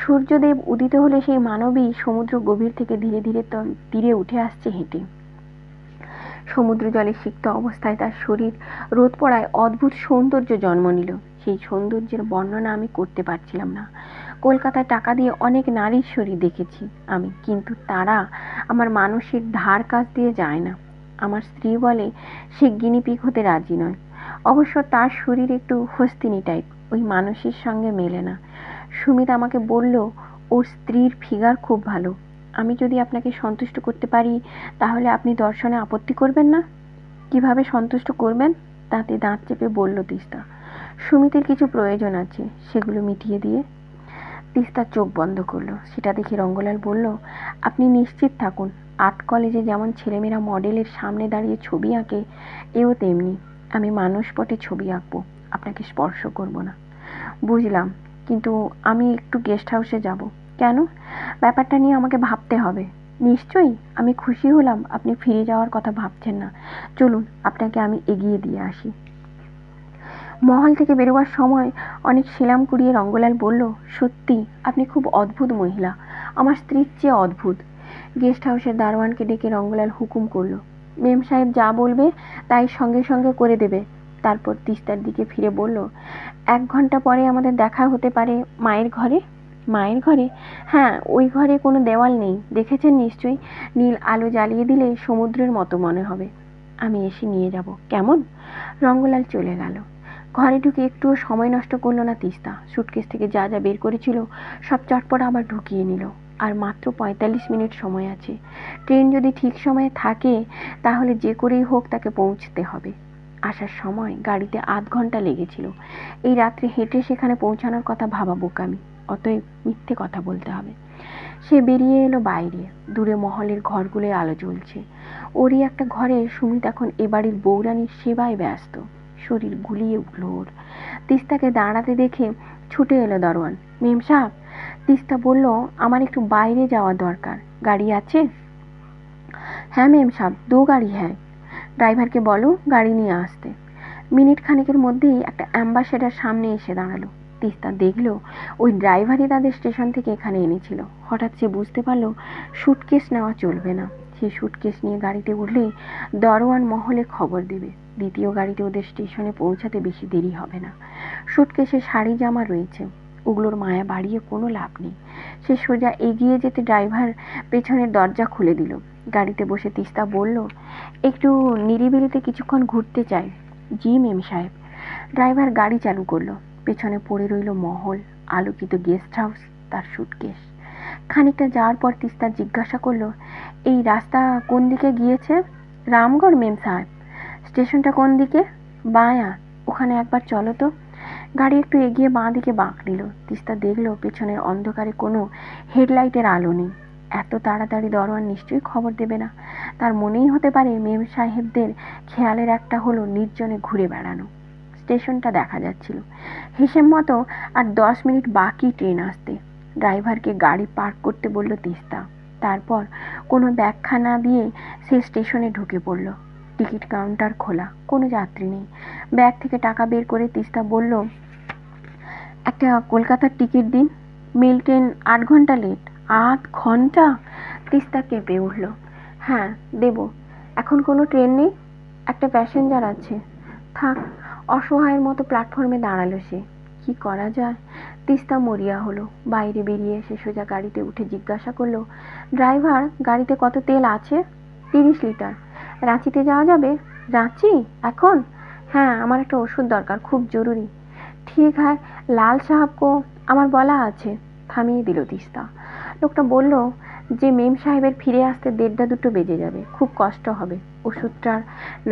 সূর্যদেব উদিত হলে সেই মানবী সমুদ্র গভীর থেকে ধীরে ধীরে তীরে উঠে আসছে হেঁটে। সমুদ্র জলে সিক্ত অবস্থায় তার শরীর রোদ পড়ায় অদ্ভুত সৌন্দর্য জন্ম নিল। সেই সৌন্দর্যের বর্ণনা আমি করতে পারছিলাম না। কলকাতায় টাকা দিয়ে অনেক নারীর শরীর দেখেছি আমি, কিন্তু তারা আমার মানসিক ধার কাছ দিয়ে যায় না। আমার স্ত্রী বলে সে গিনিপিগ হতে রাজি নয়। অবশ্য তার শরীর একটু হস্তিনী টাইপ, ওই মানুষের সঙ্গে মেলে না। সুমিত আমাকে বলল ওর স্ত্রীর ফিগার খুব ভালো। আমি যদি আপনাকে সন্তুষ্ট করতে পারি তাহলে আপনি দর্শনে আপত্তি করবেন না? কিভাবে সন্তুষ্ট করবেন? তাতে দাঁত চেপে বলল তিস্তা। সুমিতের কিছু প্রয়োজন আছে, সেগুলো মিটিয়ে দিয়ে। তিস্তা চোখ বন্ধ করলো। সেটা দেখে রঙ্গলাল বলল, আপনি নিশ্চিত থাকুন, আর্ট কলেজে যেমন ছেলেমেয়েরা মডেলের সামনে দাঁড়িয়ে ছবি আঁকে, এও তেমনি। আমি মানুষ পটে ছবি আঁকবো, আপনাকে স্পর্শ করব না। বুঝলাম, কিন্তু আমি একটু গেস্ট হাউসে যাব। কেন? ব্যাপারটা নিয়ে আমাকে ভাবতে হবে। নিশ্চয়ই। আমি খুশি হলাম আপনি ফিরে যাওয়ার কথা ভাবছেন না। চলুন, আপনাকে আমি এগিয়ে দিয়ে আসি। মহল থেকে বেরোবার সময় অনেক সেলাম কুড়িয়ে রঙ্গলাল বলল, সত্যি আপনি খুব অদ্ভুত মহিলা, আমার স্ত্রীর চেয়ে অদ্ভুত। গেস্ট হাউসের দারোয়ানকে ডেকে রঙ্গলাল হুকুম করল, মেম সাহেব যা বলবে তাই সঙ্গে সঙ্গে করে দেবে। তারপর তিস্তার দিকে ফিরে বলল, 1 ঘন্টা পরে আমাদের দেখা হতে পারে মায়ের ঘরে। মায়ের ঘরে? হ্যাঁ, ওই ঘরে কোনো দেওয়াল নেই, দেখেছেন নিশ্চয়ই। নীল আলো জ্বালিয়ে দিলে সমুদ্রের মতো মনে হবে। আমি এসে নিয়ে যাব, কেমন? রঙ্গলাল চলে গেল। ঘরে ঢুকে একটুও সময় নষ্ট করলো না তিস্তা। সুটকেস থেকে যা যা বের করেছিল সব চটপট আবার ঢুকিয়ে নিল। আর মাত্র 45 মিনিট সময় আছে। ট্রেন যদি ঠিক সময়ে থাকে তাহলে যে করেই হোক তাকে পৌঁছতে হবে। আসার সময় গাড়িতে 8 ঘন্টা লেগেছিল। এই রাত্রে হেঁটে সেখানে পৌঁছানোর কথা ভাবা বোকামি, অতএব মিথ্যে কথা বলতে হবে। সে বেরিয়ে এলো বাইরে। দূরে মহলের ঘরগুলোয় আলো জ্বলছে। ওরই একটা ঘরে সুমিত এখন এ বাড়ির বউরানির সেবায় ব্যস্ত। শরীর গুলিয়ে উঠল ওর। তিস্তাকে দাঁড়াতে দেখে ছুটে এলো দারোয়ান। মেম সাহেব। তিস্তা বলল, আমার একটু বাইরে যাওয়া দরকার, গাড়ি আছে? হ্যাঁ মেম সাহেব, 2 গাড়ি হ্যাঁ। ড্রাইভারকে বলো গাড়ি নিয়ে আসতে। মিনিট খানেকের মধ্যেই একটা অ্যাম্বাসেডার সামনে এসে দাঁড়ালো। তিস্তা দেখলো ওই ড্রাইভারই তাদের স্টেশন থেকে এখানে এনেছিল। হঠাৎ সে বুঝতে পারলো সুটকেস নেওয়া চলবে না। সে সুটকেস নিয়ে গাড়িতে উঠলেই দারোয়ান মহলে খবর দেবে। দ্বিতীয় গাড়িতে ওদের স্টেশনে পৌঁছাতে বেশি দেরি হবে না। সুটকেসে শাড়ি জামা রয়েছে, ওগুলোর মায়া বাড়িয়ে কোনো লাভ নেই। সে সোজা এগিয়ে যেতে ড্রাইভার পেছনের দরজা খুলে দিল। গাড়িতে বসে তিস্তা বলল, একটু নিরিবিলিতে কিছুক্ষণ ঘুরতে চাই। জি মেম সাহেব। ড্রাইভার গাড়ি চালু করলো। পেছনে পড়ে রইল মহল, আলোকিত গেস্ট হাউস, তার সুটকেস। খানিকটা যাওয়ার পর তিস্তা জিজ্ঞাসা করলো, এই রাস্তা কোন দিকে গিয়েছে? রামগড় মেম সাহেব। স্টেশনটা কোন দিকে? বাঁয়া। ওখানে একবার চলো তো। গাড়ি একটু এগিয়ে বাঁ দিকে বাঁক নিল। তিস্তা দেখলো পেছনের অন্ধকারে কোনো হেডলাইটের আলো নেই। এত তাড়াতাড়ি দরোয়ান নিশ্চয়ই খবর দেবে না। তার মনেই হতে পারে মেম সাহেবদের খেয়ালের একটা হলো নির্জনে ঘুরে বেড়ানো। স্টেশনটা দেখা যাচ্ছিল। হিসেব মতো আর 10 মিনিট বাকি ট্রেন আসতে। ড্রাইভারকে গাড়ি পার্ক করতে বলল তিস্তা। তারপর কোনো ব্যাখ্যা না দিয়ে সে স্টেশনে ঢুকে পড়ল। টিকিট কাউন্টার খোলা, কোনো যাত্রী নেই। ব্যাগ থেকে টাকা বের করে তিস্তা বলল, একটা কলকাতার টিকিট দিন। মেল ট্রেন 8 ঘন্টা লেট। 8 ঘন্টা? তিস্তা কেঁপে উঠল। হ্যাঁ, দেব। এখন কোনো ট্রেন নেই? একটা প্যাসেঞ্জার আছে। থাক। অসহায়ের মতো প্ল্যাটফর্মে দাঁড়ালো সে। কি করা যায়? তিস্তা মরিয়া হলো। বাইরে বেরিয়ে এসে সোজা গাড়িতে উঠে জিজ্ঞাসা করলো, ড্রাইভার, গাড়িতে কত তেল আছে? 30 লিটার। রাঁচিতে যাওয়া যাবে? রাঁচি? এখন? হ্যাঁ, আমার একটা ওষুধ দরকার, খুব জরুরি। ঠিক হ্যায়, লাল সাহেব কো আমার বলা আছে। থামিয়ে দিল তিস্তা। লোকটা বলল যে মেম সাহেবের ফিরে আসতে 1:30-2 বেজে যাবে, খুব কষ্ট হবে। ওষুধটার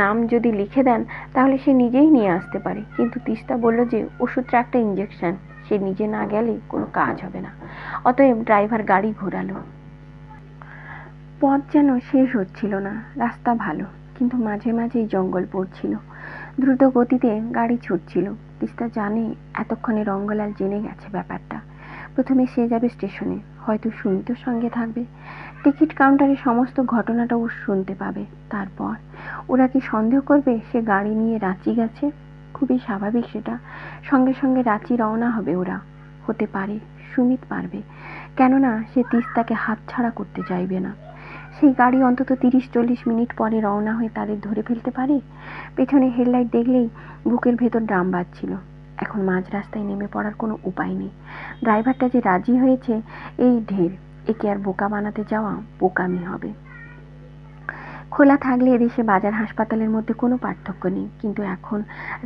নাম যদি লিখে দেন তাহলে সে নিজেই নিয়ে আসতে পারে। কিন্তু তিস্তা বলল যে ওষুধটা একটা ইঞ্জেকশন, সে নিজে না গেলে কোনো কাজ হবে না। অতএব ড্রাইভার গাড়ি ঘোরালো। পথ যেন শেষ হচ্ছিল না। রাস্তা ভালো, কিন্তু মাঝে মাঝেই জঙ্গল পড়ছিল। দ্রুত গতিতে গাড়ি ছুটছিল। তিস্তা জানে এতক্ষণে রঙ্গলাল জেনে গেছে ব্যাপারটা। প্রথমে সে যাবে স্টেশনে, হয়তো সুমিতর সঙ্গে থাকবে। টিকিট কাউন্টারে সমস্ত ঘটনাটা ও শুনতে পাবে। তারপর ওরা কি সন্দেহ করবে সে গাড়ি নিয়ে রাঁচি গেছে? খুবই স্বাভাবিক সেটা। সঙ্গে সঙ্গে রাঁচি রওনা হবে ওরা। হতে পারে সুমিত পারবে, কেননা সে তিস্তাকে হাতছাড়া করতে চাইবে না। সেই গাড়ি অন্তত 30-40 মিনিট পরে রওনা হয়ে তাদের ধরে ফেলতে পারে। পেছনে হেডলাইট দেখলেই বুকের ভেতর ড্রাম বাজছিল। এখন মাঝ রাস্তায় নেমে পড়ার কোনো উপায় নেই। ড্রাইভারটা যে রাজি হয়েছে এই ঢের। একে আর বোকা বানাতে যাওয়া বোকামি হবে। খোলা থাকলে এদেশে বাজার হাসপাতালের মধ্যে কোনো পার্থক্য নেই, কিন্তু এখন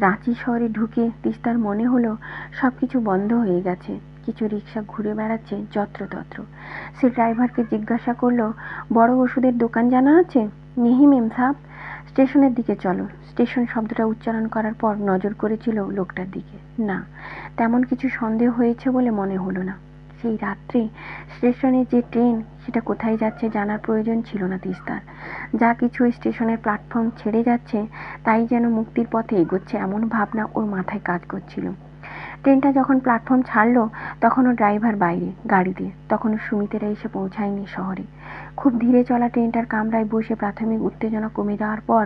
রাঁচি শহরে ঢুকে তিস্তার মনে হলো সবকিছু বন্ধ হয়ে গেছে। কিছু রিক্সা ঘুরে বেড়াচ্ছে যত্রতত্র। সে ড্রাইভারকে জিজ্ঞাসা করলো, বড় ওষুধের দোকান জানা আছে? নেহি মেম সাহেব। স্টেশনের দিকে চলো। স্টেশন শব্দটা উচ্চারণ করার পর নজর করেছিল লোকটার দিকে। না, তেমন কিছু সন্দেহ হয়েছে বলে মনে হলো না। সেই রাত্রে স্টেশনে যে ট্রেন, সেটা কোথায় যাচ্ছে জানার প্রয়োজন ছিল না তিস্তার। যা কিছু স্টেশনের প্ল্যাটফর্ম ছেড়ে যাচ্ছে তাই যেন মুক্তির পথে এগোচ্ছে, এমন ভাবনা ওর মাথায় কাজ করছিল। ট্রেনটা যখন প্ল্যাটফর্ম ছাড়লো তখনও ড্রাইভার বাইরে গাড়িতে। তখনও সুমিতেরা এসে পৌঁছায়নি শহরে। খুব ধীরে চলা ট্রেনটার কামরায় বসে প্রাথমিক উত্তেজনা কমে যাওয়ার পর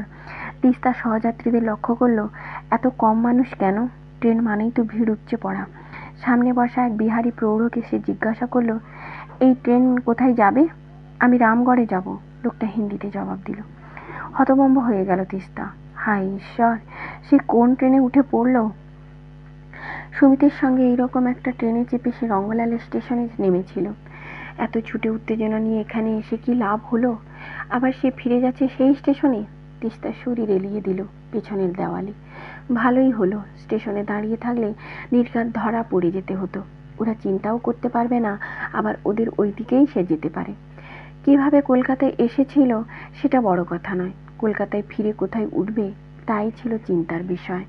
তিস্তা সহযাত্রীদের লক্ষ্য করলো। এত কম মানুষ কেন? ট্রেন মানেই তো ভিড় উপচে পড়া। সামনে বসা এক বিহারি প্রৌঢ়কে সে জিজ্ঞাসা করলো, এই ট্রেন কোথায় যাবে? আমি রামগড়ে যাব, লোকটা হিন্দিতে জবাব দিল। হতভম্ব হয়ে গেল তিস্তা। হায় ঈশ্বর, সে কোন ট্রেনে উঠে পড়ল? সুমিতের সঙ্গে এইরকম একটা ট্রেনে চেপে সে রঙ্গলালের স্টেশনে নেমেছিল। এত ছুটে উত্তেজনা নিয়ে এখানে এসে কি লাভ হলো? আবার সে ফিরে যাচ্ছে সেই স্টেশনে। তিস্তার শরীর এলিয়ে দিল পেছনের দেওয়ালে। ভালোই হলো, স্টেশনে দাঁড়িয়ে থাকলে নির্ঘাত ধরা পড়ে যেতে হতো। ওরা চিন্তাও করতে পারবে না, আবার ওদের ওই দিকেই সে যেতে পারে। কিভাবে কলকাতায় এসেছিল সেটা বড় কথা নয়, কলকাতায় ফিরে কোথায় উঠবে তাই ছিল চিন্তার বিষয়।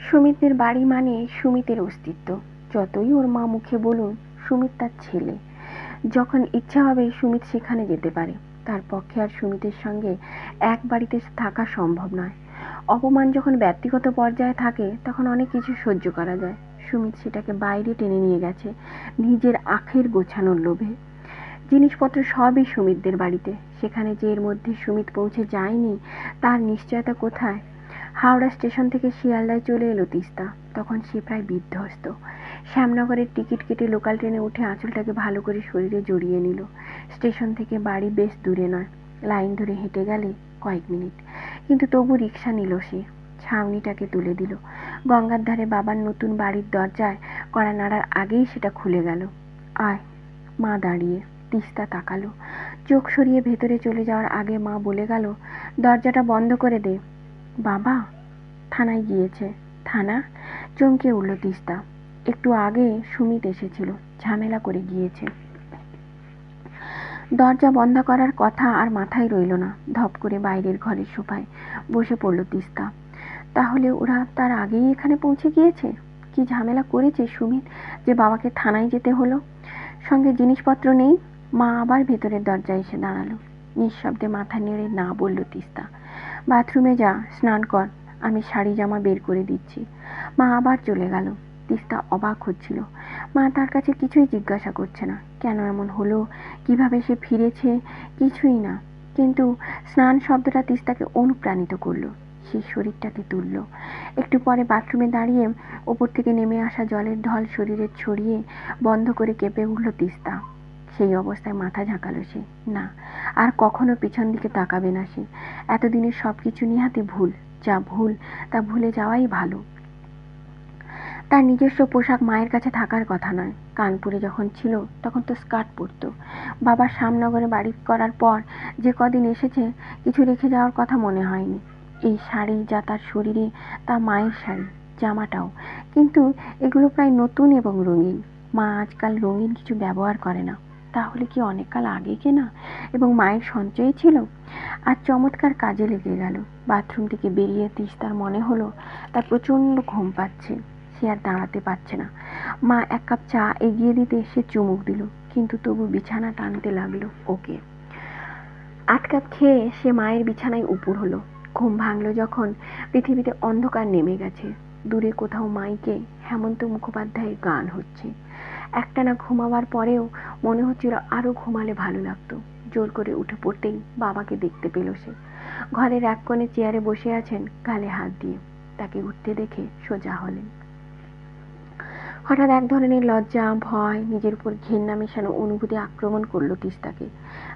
সুমিতের বাড়ি মানে সুমিতের অস্তিত্ব। যতই ওর মা মুখে বলুন সুমিত তার ছেলে। যখন ইচ্ছা হবে সুমিত সেখানে যেতে পারে। তার পক্ষে আর সুমিতের সঙ্গে এক বাড়িতে থাকা সম্ভব নয়। অপমান যখন ব্যক্তিগত পর্যায়ে থাকে তখন অনেক কিছু সহ্য করা যায়। সুমিত সেটাকে বাইরে টেনে নিয়ে গেছে নিজের আখের গোছানোর লোভে। জিনিসপত্র সবই সুমিতদের বাড়িতে। সেখানে যে এর মধ্যে সুমিত পৌঁছে যায়নি তার নিশ্চয়তা কোথায়? হাওড়া স্টেশন থেকে শিয়ালদায় চলে এলো তিস্তা। তখন সে প্রায় বিধ্বস্ত। শ্যামনগরের টিকিট কেটে লোকাল ট্রেনে উঠে আঁচলটাকে ভালো করে শরীরে জড়িয়ে নিল। স্টেশন থেকে বাড়ি বেশ দূরে নয়, লাইন ধরে হেঁটে গেলে কয়েক মিনিট। কিন্তু তবু রিক্সা নিল সে। ছাউনিটাকে তুলে দিল। গঙ্গার ধারে বাবার নতুন বাড়ির দরজায় কড়া নাড়ার আগেই সেটা খুলে গেল। আয়। মা দাঁড়িয়ে। তিস্তা তাকালো। চোখ সরিয়ে ভেতরে চলে যাওয়ার আগে মা বলে গেল, দরজাটা বন্ধ করে দে। বাবা? থানায় গিয়েছে। থানা? চমকে উঠল তিস্তা। একটু আগে সুমিত এসেছিল, ঝামেলা করে গিয়েছে। দরজা বন্ধ করার কথা আর মাথায় রইল না। ধপ করে বাইরের ঘরের সোফায় বসে পড়ল তিস্তা। তাহলে ওরা তার আগেই এখানে পৌঁছে গিয়েছে? কি ঝামেলা করেছে সুমিত যে বাবাকে থানায় যেতে হলো? সঙ্গে জিনিসপত্র নেই? মা আবার ভেতরের দরজায় এসে দাঁড়ালো। নিঃশব্দে মাথা নেড়ে না বলল তিস্তা। বাথরুমে যা, স্নান কর, আমি শাড়ি জামা বের করে দিচ্ছি। মা আবার চলে গেল। তিস্তা অবাক হচ্ছিল। মা তার কাছে কিছুই জিজ্ঞাসা করছে না, কেন এমন হলো, কিভাবে সে ফিরেছে, কিছুই না। কিন্তু স্নান শব্দটা তিস্তাকে অনুপ্রাণিত করলো। সে শরীরটাকে তুলল। একটু পরে বাথরুমে দাঁড়িয়ে ওপর থেকে নেমে আসা জলের ঢল শরীরে ছড়িয়ে বন্ধ করে কেঁপে উঠল তিস্তা। সেই অবস্থায় মাথা ঝাঁকালো সে। না, আর কখনো পিছন দিকে তাকাবে না সে। এতদিনের সবকিছু নিহাতি ভুল। যা ভুল তা ভুলে যাওয়াই ভালো। তার নিজস্ব পোশাক মায়ের কাছে থাকার কথা নয়। কানপুরে যখন ছিল তখন তো স্কার্ট পরতো। বাবা শ্যামনগরে বাড়ি করার পর যে কদিন এসেছে কিছু রেখে যাওয়ার কথা মনে হয়নি। এই শাড়ি যা তার শরীরে, তা মায়ের শাড়ি, জামাটাও। কিন্তু এগুলো প্রায় নতুন এবং রঙিন। মা আজকাল রঙিন কিছু ব্যবহার করে না। তাহলে কি অনেক কাল আগে কেনা এবং মায়ের সঞ্চয়ে ছিল? আর চমৎকার কাজে লেগে গেল। বাথরুম থেকে বেরিয়ে তিস্তার মনে হলো তার প্রচণ্ড ঘুম পাচ্ছে। সে আর দাঁড়াতে পারছে না। মা এক কাপ চা এগিয়ে দিতে সে চুমুক দিল, কিন্তু তবু বিছানা টানতে লাগলো ওকে। 8 কাপ খেয়ে সে মায়ের বিছানায় উপুড় হলো। ঘুম ভাঙল যখন পৃথিবীতে অন্ধকার নেমে গেছে। দূরে কোথাও মাইকে হেমন্ত মুখোপাধ্যায়ের গান হচ্ছে। একটানা ঘুমাবার পরেও মনে হচ্ছিল আরো ঘুমালে ভালো লাগতো। জোর করে উঠে পড়তেই বাবাকে দেখতে পেল সে। ঘরের এক কোণে চেয়ারে বসে আছেন, গালে হাত দিয়ে। তাকে উঠতে দেখে সোজা হলেন। হঠাৎ এক ধরনের লজ্জা, ভয়, নিজের উপর ঘেন্না মেশানো অনুভূতি আক্রমণ করলো তিস্তাকে।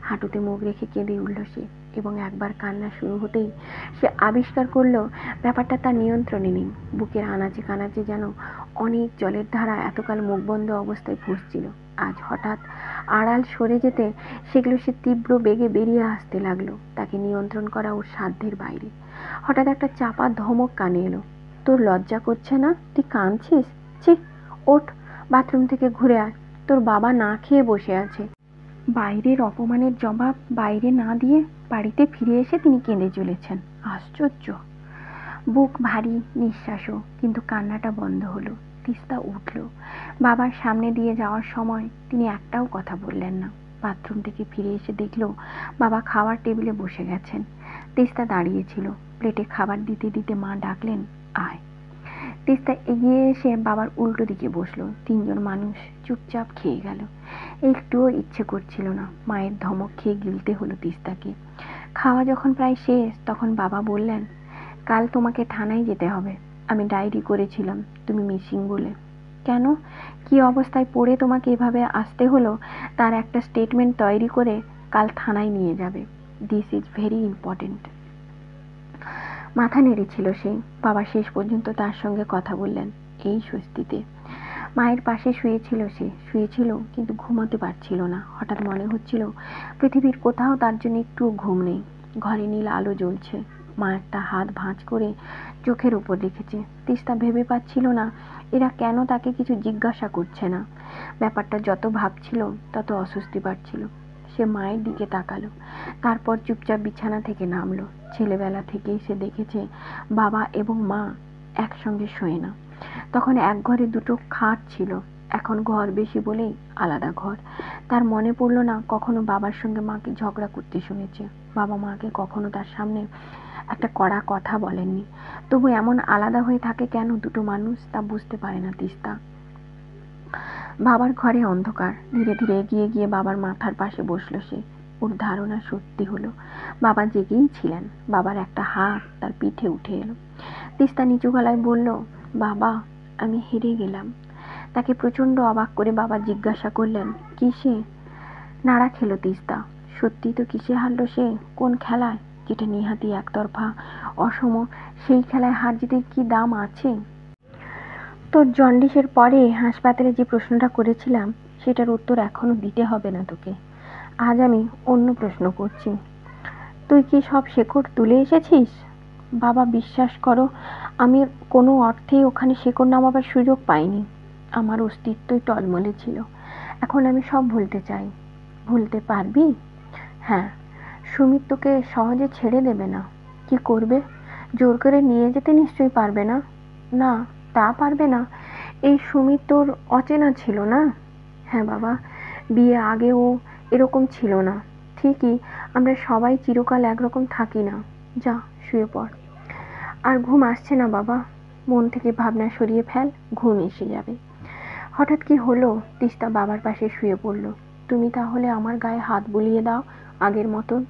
হাঁটুতে মুখ রেখে কেঁদে উঠল সে, এবং একবার কান্না শুরু হতেই সে আবিষ্কার করলো ব্যাপারটা তার নিয়ন্ত্রণে নেই। বুকের আনাচে কানাচে যেন অনেক জলের ধারা এতকাল মুখ বন্ধ অবস্থায় ফুঁসছিল। আজ হঠাৎ আড়াল সরে যেতে সেগুলো সে তীব্র বেগে বেরিয়ে আসতে লাগলো। তাকে নিয়ন্ত্রণ করা ওর সাধ্যের বাইরে। হঠাৎ একটা চাপা ধমক কানে এলো। তোর লজ্জা করছে না? তুই কাঁদছিস? ছি, ওঠ, বাথরুম থেকে ঘুরে আয়। তোর বাবা না খেয়ে বসে আছে। বাইরের অপমানের জবাব বাইরে না দিয়ে বাড়িতে ফিরে এসে তিনি কেঁদে চলেছেন। আশ্চর্য। বুক ভারী, নিঃশ্বাসও, কিন্তু কান্নাটা বন্ধ হলো। তিস্তা উঠল। বাবার সামনে দিয়ে যাওয়ার সময় তিনি একটাও কথা বললেন না। বাথরুম থেকে ফিরে এসে দেখল বাবা খাওয়ার টেবিলে বসে গেছেন। তিস্তা দাঁড়িয়েছিল। প্লেটে খাবার দিতে দিতে মা ডাকলেন, আয়। তিস্তা এগিয়ে এসে বাবার উল্টো দিকে বসলো। 3 জন মানুষ চুপচাপ খেয়ে গেল। একটুও ইচ্ছে করছিল না। মায়ের ধমক খেয়ে গিলতে হলো তিস্তাকে। খাওয়া যখন প্রায় শেষ তখন বাবা বললেন, কাল তোমাকে থানায় যেতে হবে। আমি ডায়েরি করেছিলাম তুমি মিসিং বলে। কেন, কি অবস্থায় পড়ে তোমাকে এভাবে আসতে হলো তার একটা স্টেটমেন্ট তৈরি করে কাল থানায় নিয়ে যাবে। This is very important. মাথা নেড়েছিল সে। বাবা শেষ পর্যন্ত তার সঙ্গে কথা বললেন, এই স্বস্তিতে। মায়ের পাশে শুয়েছিল কিন্তু ঘুমাতে পারছিল না। হঠাৎ মনে হচ্ছিল পৃথিবীর কোথাও তার জন্য একটু ঘুম নেই। ঘরে নীল আলো জ্বলছে। মা একটা হাত ভাঁজ করে চোখের উপর রেখেছে। তিস্তা ভেবে পাচ্ছিল না এরা কেন তাকে কিছু জিজ্ঞাসা করছে না। ব্যাপারটা যত ভাবছিল তত অস্বস্তি পাচ্ছিল। সে মায়ের দিকে তাকালো, তারপর চুপচাপ বিছানা থেকে নামলো। ছেলেবেলা থেকেই সে দেখেছে বাবা এবং মা একসঙ্গে শোয় না। তখন এক ঘরে 2টো খাট ছিল, এখন ঘর বেশি বলেই আলাদা ঘর। তার মনে পড়ল না কখনো বাবার সঙ্গে মাকে ঝগড়া করতে শুনেছে। বাবা মাকে কখনো তার সামনে একটা কড়া কথা বলেননি। তবু এমন আলাদা হয়ে থাকে কেন 2টো মানুষ, তা বুঝতে পারে না তিস্তা। বাবার ঘরে অন্ধকার। ধীরে ধীরে এগিয়ে গিয়ে বাবার মাথার পাশে বসলো সে। ওর ধারণা সত্যি হলো, বাবা জেগেই ছিলেন। বাবার একটা হাত তার পিঠে উঠে এলো। তিস্তা নিচু গলায় বলল, বাবা, আমি হেরে গেলাম। তাকে প্রচণ্ড অবাক করে বাবা জিজ্ঞাসা করলেন, কিসে? নাড়া খেলো তিস্তা। সত্যি তো কিসে হারলো সে? কোন খেলায়, যেটা নিহাতি একতরফা, অসম? সেই খেলায় হার জিতের কি দাম আছে? তোর জন্ডিসের পরে হাসপাতালে যে প্রশ্নটা করেছিলাম সেটার উত্তর এখনো দিতে হবে না তোকে। আজ আমি অন্য প্রশ্ন করছি। তুই কি সব শেকড় তুলে এসেছিস? বাবা, বিশ্বাস করো, আমি কোনো অর্থেই ওখানে শেকড় নামাবার সুযোগ পাইনি। আমার অস্তিত্বই টলমলে ছিল। এখন আমি সব ভুলতে চাই। ভুলতে পারবি? হ্যাঁ। সুমিত তোকে সহজে ছেড়ে দেবে না। কি করবে? জোর করে নিয়ে যেতে নিশ্চয়ই পারবে না। না, তা পারবে না। এই সুমিত তোর অচেনা ছিল না? হ্যাঁ বাবা, বিয়ে আগে ও এরকম ছিল না। ঠিকই, আমরা সবাই চিরকাল একরকম থাকি না। যা, শুয়ে পড়। আর ঘুম আসছে না বাবা? মন থেকে ভাবনা সরিয়ে ফেল, ঘুম এসে যাবে। হঠাৎ কি হলো? তিস্তা বাবার পাশে শুয়ে পড়ল। তুমি তাহলে আমার গায়ে হাত বুলিয়ে দাও আগের মতন।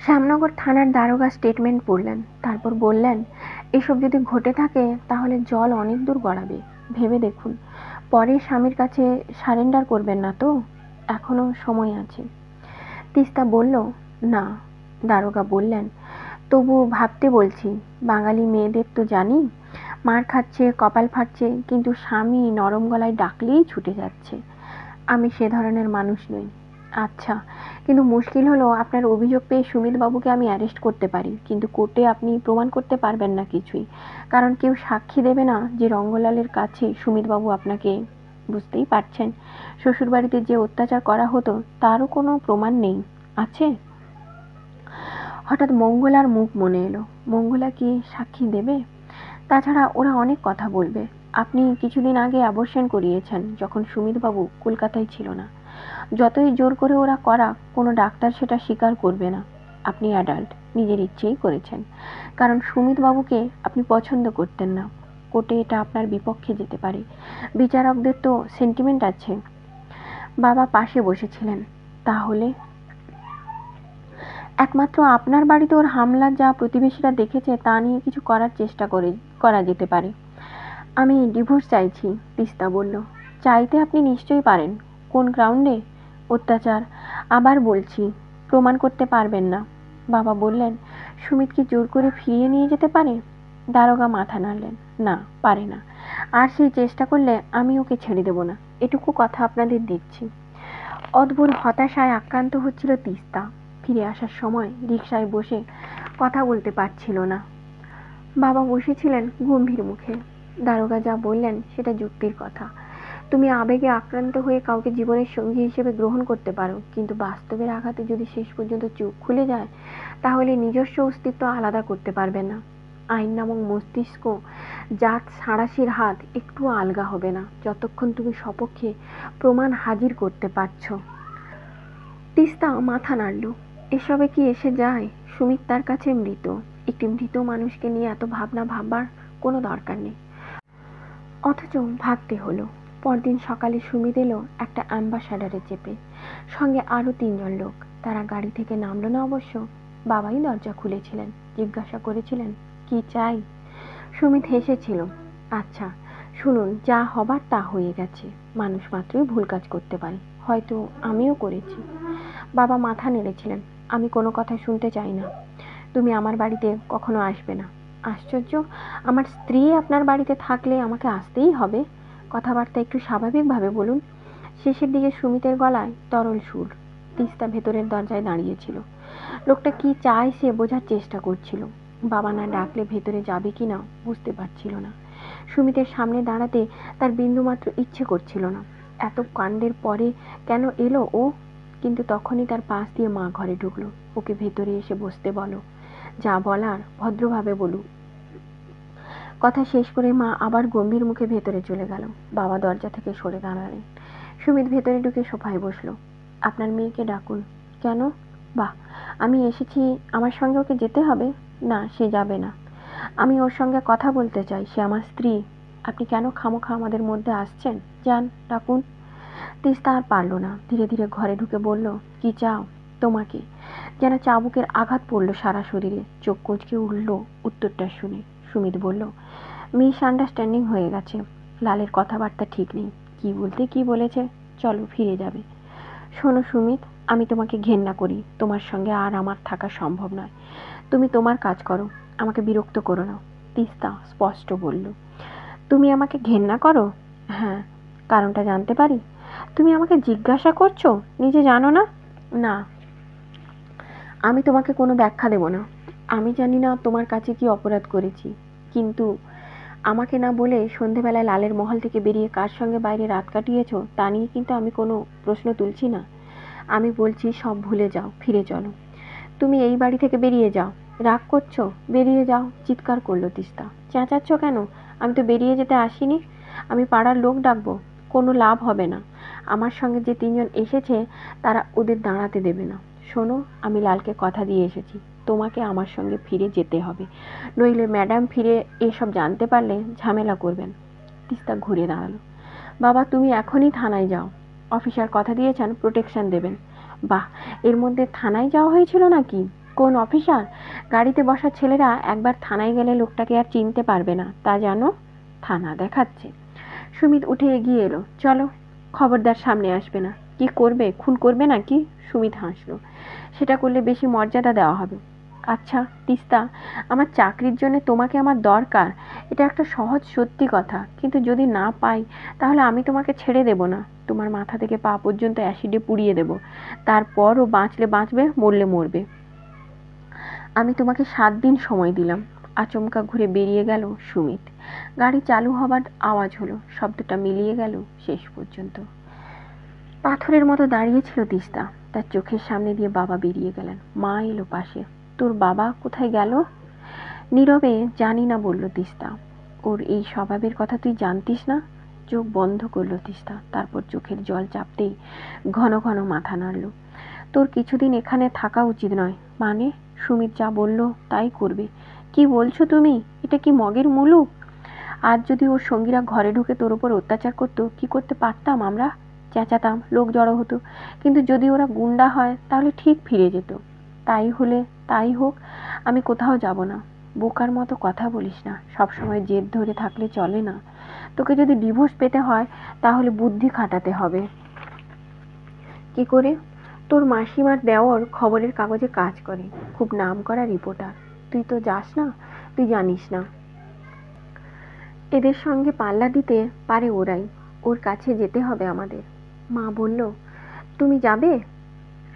শ্যামনগর থানার দারোগা স্টেটমেন্ট পড়লেন, তারপর বললেন, এসব যদি ঘটে থাকে তাহলে জল অনেক দূর গড়াবে। ভেবে দেখুন, পরে স্বামীর কাছে সারেন্ডার করবেন না তো? এখনো সময় আছে। তিস্তা বলল, না। দারোগা বললেন, তবু ভাবতে বলছি। বাঙালি মেয়েদের তো জানি, মার খাচ্ছে, কপাল ফাটছে, কিন্তু স্বামী নরম গলায় ডাকলেই ছুটে যাচ্ছে। আমি সে ধরনের মানুষ নই। আচ্ছা, কিন্তু মুশকিল হলো আপনার অভিযোগ পেয়ে সুমিতবাবুকে আমি অ্যারেস্ট করতে পারি, কিন্তু কোর্টে আপনি প্রমাণ করতে পারবেন না কিছুই। কারণ কেউ সাক্ষী দেবে না যে রঙ্গলালের কাছে সুমিতবাবু আপনাকে, বুঝতেই পারছেন, শ্বশুরবাড়িতে যে অত্যাচার করা হতো তারও কোনো প্রমাণ নেই। আছে? হঠাৎ মঙ্গলার মুখ মনে এলো। মঙ্গলা কি সাক্ষী দেবে? তাছাড়া ওরা অনেক কথা বলবে। আপনি কিছুদিন আগে অ্যাবর্শন করিয়েছেন, যখন সুমিতবাবু কলকাতায় ছিল না। যতই জোর করে ওরা করাক, কোনো ডাক্তার সেটা স্বীকার করবে না। আপনি অ্যাডাল্ট, নিজের ইচ্ছেই করেছেন, কারণ সুমিতবাবুকে আপনি পছন্দ করতেন না। কোর্টে এটা আপনার বিপক্ষে যেতে পারে। বিচারকদের তো সেন্টিমেন্ট আছে। বাবা পাশে বসেছিলেন। তাহলে? একমাত্র আপনার বাড়িতে ওর হামলা যা প্রতিবেশীরা দেখেছে তা নিয়ে কিছু করার চেষ্টা করা যেতে পারে। আমি ডিভোর্স চাইছি, তিস্তা বলল। চাইতে আপনি নিশ্চয়ই পারেন। কোন গ্রাউন্ডে? অত্যাচার। আবার বলছি, প্রমাণ করতে পারবেন না। বাবা বললেন, সুমিত কি জোর করে ফিরিয়ে নিয়ে যেতে পারে? দারোগা মাথা নাড়লেন, না, পারে না। আর সেই চেষ্টা করলে আমি ওকে ছেড়ে দেব না, এটুকু কথা আপনাদের দিচ্ছি। অদ্ভুত হতাশায় আক্রান্ত হচ্ছিল তিস্তা। ফিরে আসার সময় রিকশায় বসে কথা বলতে পারছিল না। বাবা বসেছিলেন গম্ভীর মুখে। দারোগা যা বললেন সেটা যুক্তির কথা। তুমি আবেগে আক্রান্ত হয়ে কাউকে জীবনের সঙ্গী হিসেবে গ্রহণ করতে পারো, কিন্তু বাস্তবের আঘাতে যদি শেষ পর্যন্ত চোখ খুলে যায়, তাহলে নিজস্ব অস্তিত্ব আলাদা করতে পারবে না। আইন নামক মস্তিষ্ক, জাত সাঁড়াশির হাত একটু আলগা হবে না যতক্ষণ তুমি সপক্ষে প্রমাণ হাজির করতে পারছো। তিস্তা মাথা নাড়ল। এসবে কি এসে যায়? সুমিত তার কাছে মৃত। একটি মৃত মানুষকে নিয়ে এত ভাবনা ভাববার কোনো দরকার নেই। অথচ ভাবতে হলো। পরদিন সকালে সুমিত এলো একটা অ্যাম্বাসাডারে চেপে, সঙ্গে আরো 3 জন লোক। তারা গাড়ি থেকে নামলো না অবশ্য। বাবাই দরজা খুলেছিলেন। জিজ্ঞাসা করেছিলেন, কি চাই? সুমিত হেসেছিল। আচ্ছা শুনুন, যা হবার তা হয়ে গেছে। মানুষ মাত্রই ভুল কাজ করতে পারে, হয়তো আমিও করেছি। বাবা মাথা নেড়েছিলেন। আমি কোনো কথা শুনতে চাই না। তুমি আমার বাড়িতে কখনো আসবে না। আশ্চর্য, আমার স্ত্রী আপনার বাড়িতে থাকলে আমাকে আসতেই হবে? কথাবার্তা একটু স্বাভাবিকভাবে বলুন। শেষের দিকে সুমিতের গলায় তরল সুর। তিস্তা ভেতরের দরজায় দাঁড়িয়েছিল। লোকটা কি চায় সে বোঝার চেষ্টা করছিল। বাবা না ডাকলে ভেতরে যাবে কি না বুঝতে পারছিল না। সুমিতের সামনে দাঁড়াতে তার বিন্দুমাত্র ইচ্ছে করছিল না। এত কাণ্ডের পরে কেন এলো ও? কিন্তু তখনই তার পাশ দিয়ে মা ঘরে ঢুকলো। ওকে ভেতরে এসে বসতে বলো, যা বলার ভদ্রভাবে বলুক। কথা শেষ করে মা আবার গম্ভীর মুখে ভেতরে চলে গেল। বাবা দরজা থেকে সরে দাঁড়ালেন। সুমিত ভেতরে ঢুকে সোফায় বসলো। আপনার মেয়েকে ডাকুন। কেন? বাহ, আমি এসেছি, আমার সঙ্গে ওকে যেতে হবে? না, সে যাবে না। আমি ওর সঙ্গে কথা বলতে চাই, সে আমার স্ত্রী। আপনি কেন খামোখা আমাদের মধ্যে আসছেন? যান, ডাকুন। তিস্তা আর পারল না। ধীরে ধীরে ঘরে ঢুকে বলল, কি চাও? তোমাকে। যেন চাবুকের আঘাত পড়ল সারা শরীরে। চোখ কুঁচকে উঠল উত্তরটা শুনে। সুমিত বলল, মিস আন্ডারস্ট্যান্ডিং হয়ে গেছে। লালের কথাবার্তা ঠিক নেই। কি বলতে কি বলেছে, চলো ফিরে যাবে। শোনো সুমিত, আমি তোমাকে ঘেন্না করি। তোমার সঙ্গে আর আমার থাকা সম্ভব নয়। তুমি তোমার কাজ করো, আমাকে বিরক্ত করো না। তিস্তা স্পষ্ট বলল, তুমি আমাকে ঘেন্না করো? হ্যাঁ। কারণটা জানতে পারি? তুমি আমাকে জিজ্ঞাসা করছো, নিজে জানো না? না, আমি তোমাকে কোনো ব্যাখ্যা দেব না। আমি জানি না তোমার কাছে কি অপরাধ করেছি, কিন্তু আমাকে না বলে সন্ধেবেলায় লালের মহল থেকে বেরিয়ে কার সঙ্গে বাইরে রাত কাটিয়েছো তা নিয়ে কিন্তু আমি কোনো প্রশ্ন তুলছি না। আমি বলছি সব ভুলে যাও, ফিরে চলো। তুমি এই বাড়ি থেকে বেরিয়ে যাও। রাগ করছো? বেরিয়ে যাও। চিৎকার করলো তিস্তা। চেঁচাচ্ছ কেন? আমি তো বেরিয়ে যেতে আসিনি। আমি পাড়ার লোক ডাকবো। কোনো লাভ হবে না। আমার সঙ্গে যে 3 জন এসেছে তারা ওদের দাঁড়াতে দেবে না। শোনো, আমি লালকে কথা দিয়ে এসেছি, তোমাকে আমার সঙ্গে ফিরে যেতে হবে, নইলে ম্যাডাম ফিরে এসব জানতে পারলে ঝামেলা করবেন। তিস্তা ঘুরে দাঁড়ালো। বাবা, তুমি এখনই থানায় যাও, অফিসার কথা দিয়েছেন প্রোটেকশন দেবেন। বাহ, এর মধ্যে থানায় যাওয়া হয়েছিল নাকি? কোন অফিসার? গাড়িতে বসা ছেলেরা একবার থানায় গেলে লোকটাকে আর চিনতে পারবে না, তা জানো? থানা দেখাচ্ছে। সুমিত উঠে এগিয়ে এলো। চলো, খবরদার সামনে আসবে না। কি করবে, খুন করবে নাকি? সুমিত হাসলো। সেটা করলে বেশি মর্যাদা দেওয়া হবে। আচ্ছা তিস্তা, আমার চাকরির জন্য তোমাকে আমার দরকার, এটা একটা সহজ সত্যি কথা, কিন্তু যদি না পাই তাহলে আমি তোমাকে ছেড়ে দেব না। তোমার মাথা থেকে পা পর্যন্ত অ্যাসিডে পুড়িয়ে দেব, তারপরও বাঁচলে বাঁচবে, মরলে মরবে। আমি তোমাকে 7 দিন সময় দিলাম। আচমকা ঘুরে বেরিয়ে গেল সুমিত। গাড়ি চালু হবার আওয়াজ হলো, শব্দটা মিলিয়ে গেল শেষ পর্যন্ত। পাথরের মতো দাঁড়িয়েছিল তিস্তা। তার চোখের সামনে দিয়ে বাবা বেরিয়ে গেলেন। মা এলো পাশে। তোর বাবা কোথায় গেল? নীরবে জানি না বলল তিস্তা। ওর এই স্বভাবের কথা তুই জানতিস না? চোখ বন্ধ করলো তিস্তা, তারপর চোখের জল চাপতেই ঘন ঘন মাথা নাড়ল। তোর কিছুদিন এখানে থাকা উচিত নয়। মানে? সুমিত যা বলল তাই করবে? কি বলছো তুমি? এটা কি মগের মুলুক? আজ যদি ওর সঙ্গীরা ঘরে ঢুকে তোর উপর অত্যাচার করতো, কি করতে পারতাম আমরা? চেঁচাতাম, লোক জড়ো হতো, কিন্তু যদি ওরা গুন্ডা হয় তাহলে ঠিক ফিরে যেত। তাই হলে তাই হোক, আমি কোথাও যাব না। বোকার মতো কথা বলিস না, সবসময় জেদ ধরে থাকলে চলে না। তোকে যদি ডিভোর্স পেতে হয় তাহলে বুদ্ধি খাটাতে হবে। কি করে? তোর মাসিমার দেওর খবরের কাগজে কাজ করে, খুব নামকরা রিপোর্টার। তুই তো যাস না, তুই জানিস না। এদের সঙ্গে পাল্লা দিতে পারে ওরাই, ওর কাছে যেতে হবে আমাদের। মা বলল, তুমি যাবে?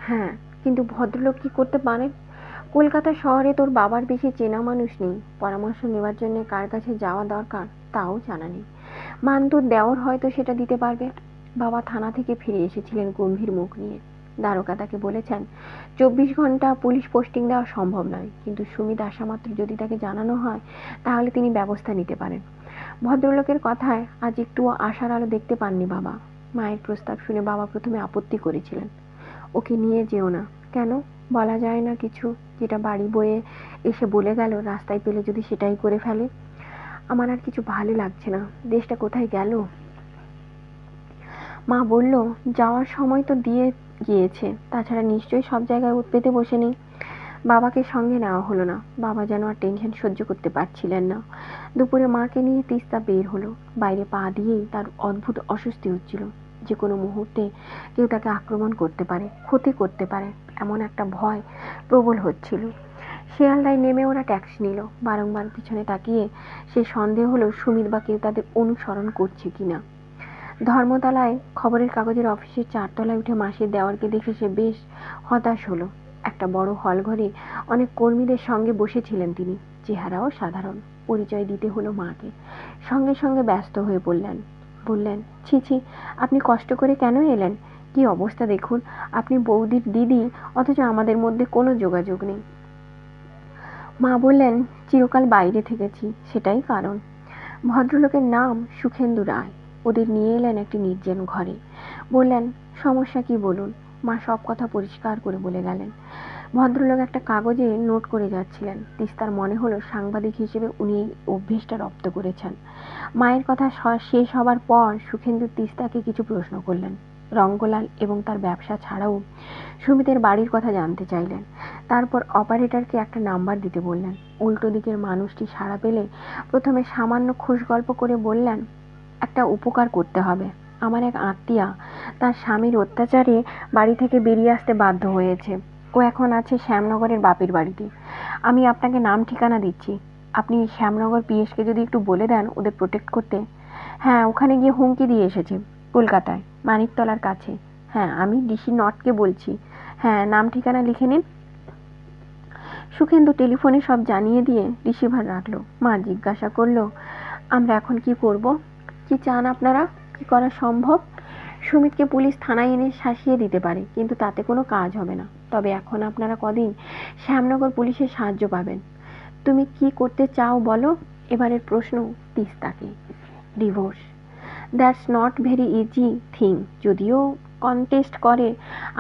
হ্যাঁ, কিন্তু ভদ্রলোক কি করতে পারেন? কলকাতা শহরে তোর বাবার বেশি চেনা মানুষ নেই, পরামর্শ নেওয়ার জন্য কার কাছে যাওয়া দরকার তাও জানা নেই। মান্তুর দেওর হয়তো সেটা দিতে পারবে। বাবা থানা থেকে ফিরে এসেছিলেন গম্ভীর মুখ নিয়ে। দারোগা তাকে বলেছেন 24 ঘন্টা পুলিশ পোস্টিং দেওয়া সম্ভব নয়, কিন্তু সুমিত আসা মাত্র যদি তাকে জানানো হয় তাহলে তিনি ব্যবস্থা নিতে পারেন। ভদ্রলোকের কথায় আজ একটুও আশার আলো দেখতে পাননি বাবা। মায়ের প্রস্তাব শুনে বাবা প্রথমে আপত্তি করেছিলেন। ওকে নিয়ে যেও না। কেন? বলা যায় না কিছু, যেটা বাড়ি বয়ে এসে বলে গেল রাস্তায় পেলে যদি সেটাই করে ফেলে। আমার আর কিছু ভালো লাগছে না। দেশটা কোথায় গেল? মা বলল, যাওয়ার সময় তো দিয়ে গিয়েছে, তাছাড়া নিশ্চয়ই সব জায়গায় ওত পেতে বসে নেই। বাবাকে সঙ্গে নেওয়া হলো না। বাবা যেন আর টেনশন সহ্য করতে পারছিলেন না। দুপুরে মাকে নিয়ে তিস্তা বের হলো। বাইরে পা দিয়েই তার অদ্ভুত অস্বস্তি হচ্ছিল। যে কোনো মুহূর্তে কেউ তাকে আক্রমণ করতে পারে, ক্ষতি করতে পারে, এমন একটা ভয় প্রবল হচ্ছিল। শিয়ালদায় নেমে ওরা ট্যাক্সি নিল। বারংবার পিছনে তাকিয়ে সে সন্দেহ হলো সুমিত বা কেউ তাদের অনুসরণ করছে কিনা। ধর্মতলায় খবরের কাগজের অফিসের 4 তলায় উঠে মাসির দেওয়ারকে দেখে সে বেশ হতাশ হলো। একটা বড় হল ঘরে অনেক কর্মীদের সঙ্গে বসেছিলেন তিনি। চেহারাও সাধারণ। পরিচয় দিতে হলো মাকে। সঙ্গে সঙ্গে ব্যস্ত হয়ে বললেন, ছি ছি, আপনি কষ্ট করে কেন এলেন? কি অবস্থা দেখুন, আপনি বৌদির দিদি, অথচ আমাদের মধ্যে কোনো যোগাযোগ নেই। মা বললেন, চিরকাল বাইরে থেকেছি, সেটাই কারণ। ভদ্রলোকের নাম সুখেন্দু রায়। ওদের নিয়ে এলেন একটি নির্জন ঘরে। বললেন, সমস্যা কি বলুন। মা সব কথা পরিষ্কার করে বলে গেলেন। ভদ্রলোক একটা কাগজে নোট করে যাচ্ছিলেন। তিস্তার মনে হলো সাংবাদিক হিসেবে উনি এই অভ্যেসটা রপ্ত করেছেন। মায়ের কথা শেষ হবার পর সুখেন্দু তিস্তাকে কিছু প্রশ্ন করলেন। রঙ্গলাল এবং তার ব্যবসা ছাড়াও সুমিতের বাড়ির কথা জানতে চাইলেন। তারপর অপারেটরকে একটা নাম্বার দিতে বললেন। উল্টো দিকের মানুষটি সাড়া পেলে প্রথমে সামান্য খুশ গল্প করে বললেন, একটা উপকার করতে হবে। আমার এক আত্মীয়া তার স্বামীর অত্যাচারে বাড়ি থেকে বেরিয়ে আসতে বাধ্য হয়েছে। ও এখন আছে শ্যামনগরের বাপের বাড়িতে। আমি আপনাকে নাম ঠিকানা দিচ্ছি। আপনি শ্যামনগর পিএসকে যদি একটু বলে দেন ওদের প্রোটেক্ট করতে। হ্যাঁ, ওখানে গিয়ে হুমকি দিয়ে এসেছে, কলকাতায়, মানিকতলার কাছে। হ্যাঁ, আমি ডিসি নটকে বলছি। হ্যাঁ, নাম ঠিকানা লিখে নিন। সুখেন্দু টেলিফোনে সব জানিয়ে দিয়ে রিসিভার রাখলো। মা জিজ্ঞাসা করলো, আমরা এখন কি করব? কি চান আপনারা? কি করা সম্ভব? সুমিতকে পুলিশ থানায় এনে শাসিয়ে দিতে পারে, কিন্তু তাতে কোনো কাজ হবে না। তবে এখন আপনারা কদিন শ্যামনগর পুলিশের সাহায্য পাবেন। তুমি কি করতে চাও বলো? এবারের প্রশ্ন তিস্তাকে। Divorce. That's not very easy thing. যদিও কন্টেস্ট করে,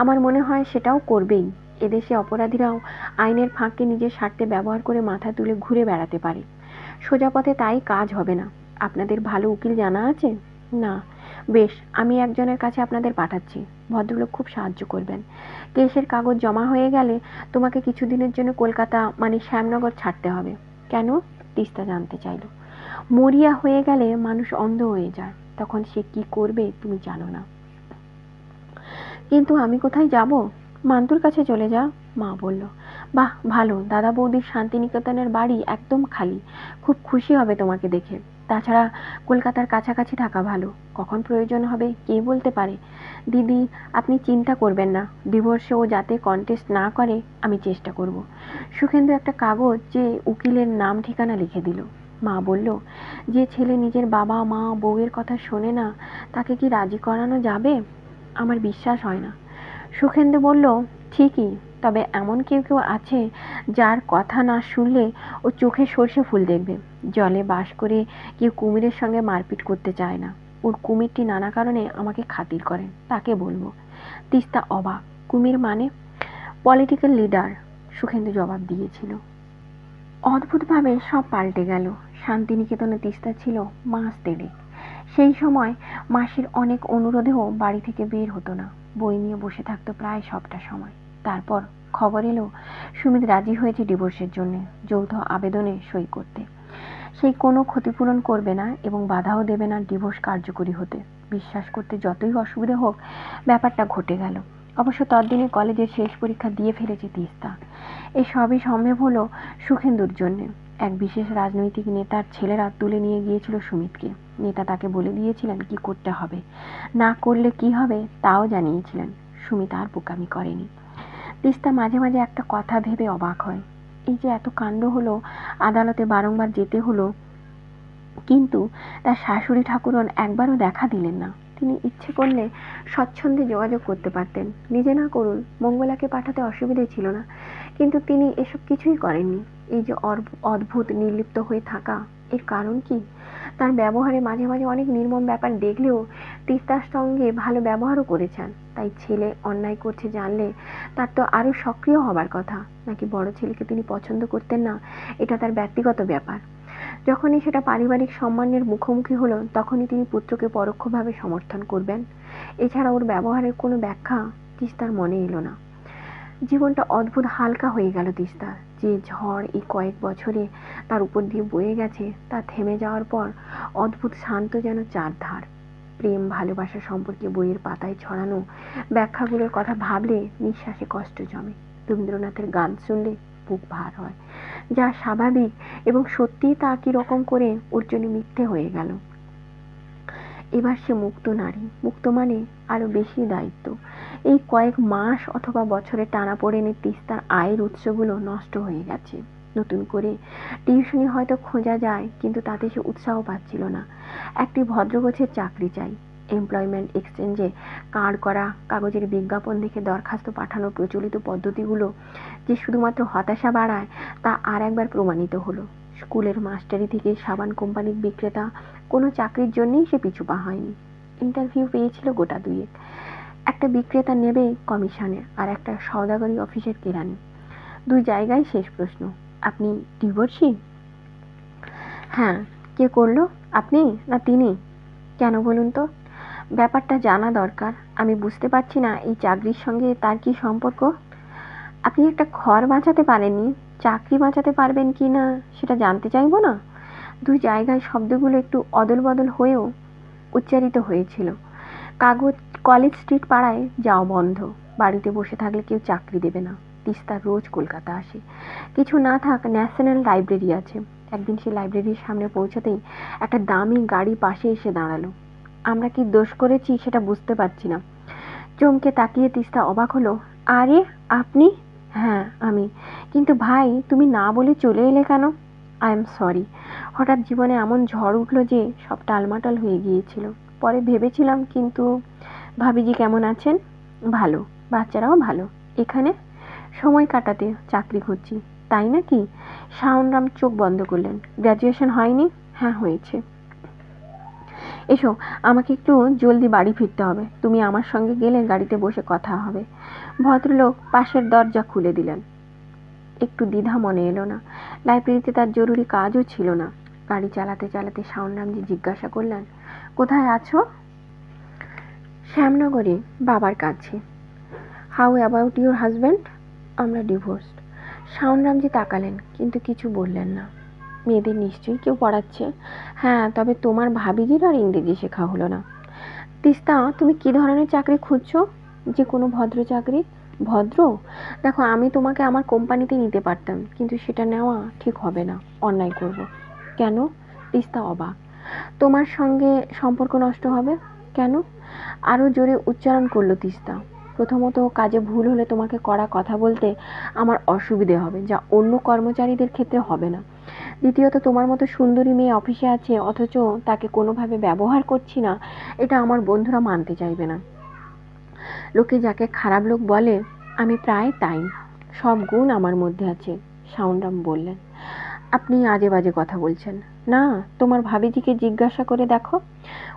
আমার মনে হয় সেটাও করবেই। এদেশে অপরাধীরাও আইনের ফাঁককে নিজের স্বার্থে ব্যবহার করে মাথা তুলে ঘুরে বেড়াতে পারে। সোজা পথে তাই কাজ হবে না। আপনাদের ভালো উকিল জানা আছে? না। বেশ, আমি একজনের কাছে আপনাদের পাঠাচ্ছি। ভদ্রলোক খুব সাহায্য করবেন। কেসের কাগজ জমা হয়ে গেলে তোমাকে কিছুদিনের জন্য কলকাতা মানে শ্যামনগর ছাড়তে হবে। কেন? তিস্তা জানতে চাইল। মরিয়া হয়ে গেলে মানুষ অন্ধ হয়ে যায়, তখন সে কি করবে তুমি জানো না। কিন্তু আমি কোথায় যাব? মান্তুর কাছে চলে যা, মা বলল। বাহ, ভালো। দাদা বৌদির শান্তিনিকেতনের বাড়ি একদম খালি, খুব খুশি হবে তোমাকে দেখে। তাছাড়া কলকাতার কাছাকাছি থাকা ভালো। কখন প্রয়োজন হবে কে বলতে পারে। দিদি, আপনি চিন্তা করবেন না, ডিভোর্সে ও যাতে কন্টেস্ট না করে আমি চেষ্টা করব। সুখেন্দু একটা কাগজ যে উকিলের নাম ঠিকানা লিখে দিল। মা বলল, যে ছেলে নিজের বাবা মা বউয়ের কথা শোনে না, তাকে কি রাজি করানো যাবে? আমার বিশ্বাস হয় না। সুখেন্দু বলল, ঠিকই, তবে এমন কেউ কেউ আছে যার কথা না শুনলে ও চোখে সর্ষে ফুল দেখবে। জলে বাস করে কেউ কুমিরের সঙ্গে মারপিট করতে চায় না। ওর কুমিরটি নানা কারণে আমাকে খাতির করেন, তাকে বলবো। তিস্তা অবাক। কুমির মানে? পলিটিক্যাল লিডার, সুখেন্দু জবাব দিয়েছিল। অদ্ভুতভাবে সব পাল্টে গেল। শান্তিনিকেতনে তিস্তা ছিল মাস দেড়েক। সেই সময় মাসির অনেক অনুরোধেও বাড়ি থেকে বের হতো না। বই নিয়ে বসে থাকতো প্রায় সবটা সময়। তারপর খবর এলো সুমিত রাজি হয়েছে ডিভোর্সের জন্য, যৌথ আবেদনে সই করতে। সেই কোনো ক্ষতিপূরণ করবে না এবং বাধাও দেবে না ডিভোর্স কার্যকরী হতে। বিশ্বাস করতে যতই অসুবিধা হোক, ব্যাপারটা ঘটে গেল। অবশ্য ততদিনে কলেজের শেষ পরীক্ষা দিয়ে ফেলেছে তিস্তা। এই সবই সম্ভব হলো সুখেন্দুর জন্যে। এক বিশেষ রাজনৈতিক নেতার ছেলেরা তুলে নিয়ে গিয়েছিল সুমিতকে। নেতা তাকে বলে দিয়েছিলেন কি করতে হবে, না করলে কি হবে তাও জানিয়েছিলেন। সুমিত আর বোকামি করেনি। তিস্তা মাঝে মাঝে একটা কথা ভেবে অবাক হয়। এই যে এত কাণ্ড হলো, আদালতে বারংবার যেতে হলো, কিন্তু তার শাশুড়ি ঠাকুরন একবারও দেখা দিলেন না। তিনি ইচ্ছে করলে স্বচ্ছন্দে যোগাযোগ করতে পারতেন। নিজে না করুন, মঙ্গলাকে পাঠাতে অসুবিধে ছিল না, কিন্তু তিনি এসব কিছুই করেননি। এই যে অদ্ভুত নির্লিপ্ত হয়ে থাকা, এর কারণ কি? তার ব্যবহারে মাঝে মাঝে অনেক নির্মম ব্যাপার দেখলেও তিস্তার সঙ্গে ভালো ব্যবহারও করেছেন। তাই ছেলে অন্যায় করছে জানলে তার তো আরো সক্রিয় হবার কথা। নাকি বড় ছেলেকে তিনি পছন্দ করতেন না, এটা তার ব্যক্তিগত ব্যাপার। যখনই সেটা পারিবারিক সম্মানের মুখোমুখি হলো, তখনই তিনি পুত্রকে পরোক্ষভাবে সমর্থন করবেন। এছাড়া ওর ব্যবহারের কোনো ব্যাখ্যা তিস্তার মনে এলো না। জীবনটা অদ্ভুত হালকা হয়ে গেল তিস্তার। যে ঝড় এই কয়েক বছরে তার উপর দিয়ে বয়ে গেছে, তা থেমে যাওয়ার পর অদ্ভুত শান্ত যেন চারধার। প্রেম ভালোবাসা সম্পর্কে বইয়ের পাতায় ছড়ানো ব্যাখ্যাগুলোর কথা ভাবলে নিঃশ্বাসে কষ্ট জমে। রবীন্দ্রনাথের গান শুনলে বুক ভার হয়, যা স্বাভাবিক এবং সত্যিই তা কি রকম করে ওর জন্য মিথ্যে হয়ে গেল। এবার সে মুক্ত নারী, মুক্ত মানে আরো বেশি দায়িত্ব। এই কয়েক মাস অথবা বছরের টানাপোড়েনে তিস্তার আয়ের উৎসগুলো নষ্ট হয়ে গেছে। নতুন করে টিউশনি হয়তো খোঁজা যায়, কিন্তু তাতে সে উৎসাহ পাচ্ছিল না। একটি ভদ্রগোছের চাকরি চাই। এমপ্লয়মেন্ট এক্সচেঞ্জে কার্ড করা কাগজের বিজ্ঞাপন দেখে দরখাস্ত পাঠানোর প্রচলিত পদ্ধতিগুলো যে শুধুমাত্র হতাশা বাড়ায়, তা আর একবার প্রমাণিত হলো। স্কুলের মাস্টারি থেকে সাবান কোম্পানির বিক্রেতা, কোনো চাকরির জন্যই সে পিছু পা হয়নি। ইন্টারভিউ পেয়েছিল গোটা দুয়েক। একটা বিক্রেতা নেবে কমিশনে, আর একটা সওদাগরি অফিসের কেরানি। দুই জায়গায় শেষ প্রশ্ন, আপনি ডিভোর্সি? হ্যাঁ। কে করলো, আপনি না তিনি? কেন বলুন তো? ব্যাপারটা জানা দরকার। আমি বুঝতে পারছি না এই চাকরির সঙ্গে তার কি সম্পর্ক। আপনি একটা ঘর বাঁচাতে পারেননি, চাকরি বাঁচাতে পারবেন কি না সেটা জানতে চাইবো না? দুই জায়গায় শব্দগুলো একটু অদল বদল হয়েও উচ্চারিত হয়েছিল। কাগজ কলেজ স্ট্রিট পাড়ায় যাও বন্ধ। বাড়িতে বসে থাকলে কেউ চাকরি দেবে না। তিস্তা রোজ কলকাতা আসে। কিছু না থাক, ন্যাশনাল লাইব্রেরি আছে। একদিন সে লাইব্রেরির সামনে পৌঁছাতেই একটা দামি গাড়ি পাশে এসে দাঁড়ালো। আমরা কি দোষ করেছি সেটা বুঝতে পারছি না। চমকে তাকিয়ে তিস্তা অবাক হলো। আরে আপনি? হ্যাঁ আমি। কিন্তু ভাই, তুমি না বলে চলে এলে কেন? I am sorry. হঠাৎ জীবনে এমন ঝড় উঠলো যে সব টালমাটাল হয়ে গিয়েছিল। পরে ভেবেছিলাম, কিন্তু ভাবিজি কেমন আছেন? ভালো, বাচ্চারাও ভালো। এখানে সময় কাটাতে চাকরি খুঁজছি। তাই নাকি? শাওনরাম চোখ বন্ধ করলেন। গ্র্যাজুয়েশন হয়নি? হ্যাঁ হয়েছে। এসো, আমাকে একটু জলদি বাড়ি ফিরতে হবে, তুমি আমার সঙ্গে গেলে গাড়িতে বসে কথা হবে। ভদ্রলোক পাশের দরজা খুলে দিলেন। একটু দ্বিধা মনে এলো না। লাইব্রেরিতে তার জরুরি কাজও ছিল না। গাড়ি চালাতে চালাতে শাওনরামজি জিজ্ঞাসা করলেন, কোথায় আছো? শ্যামনগরে, বাবার কাছে। How about your husband? আমরা ডিভোর্সড। শাওনরামজি তাকালেন, কিন্তু কিছু বললেন না। মেয়েদের নিশ্চয়ই কেউ পড়াচ্ছে। হ্যাঁ, তবে তোমার ভাবিজির আর ইংরেজি শেখা হলো না। তিস্তা, তুমি কি ধরনের চাকরি খুঁজছো? যে কোনো ভদ্র চাকরি। ভদ্র? দেখো, আমি তোমাকে আমার কোম্পানিতে নিতে পারতাম, কিন্তু সেটা নেওয়া ঠিক হবে না, অন্যায় করব। কেন? তিস্তা অবাক। তোমার সঙ্গে সম্পর্ক নষ্ট হবে। কেন? আরও জোরে উচ্চারণ করলো তিস্তা। প্রথমত, কাজে ভুল হলে তোমাকে কড়া কথা বলতে আমার অসুবিধে হবে, যা অন্য কর্মচারীদের ক্ষেত্রে হবে না। দ্বিতীয়ত, তোমার মতো সুন্দরী মেয়ে অফিসে আছে, অথচ তাকে কোনোভাবে ব্যবহার করছি না, এটা আমার বন্ধুরা মানতে চাইবে না। লোকে যাকে খারাপ লোক বলে, আমি প্রায় তাই। সব গুণ আমার মধ্যে আছে। শাওনরাম বললেন, আপনি আজে বাজে কথা বলছেন। না, তোমার ভাবিজিকে জিজ্ঞাসা করে দেখো।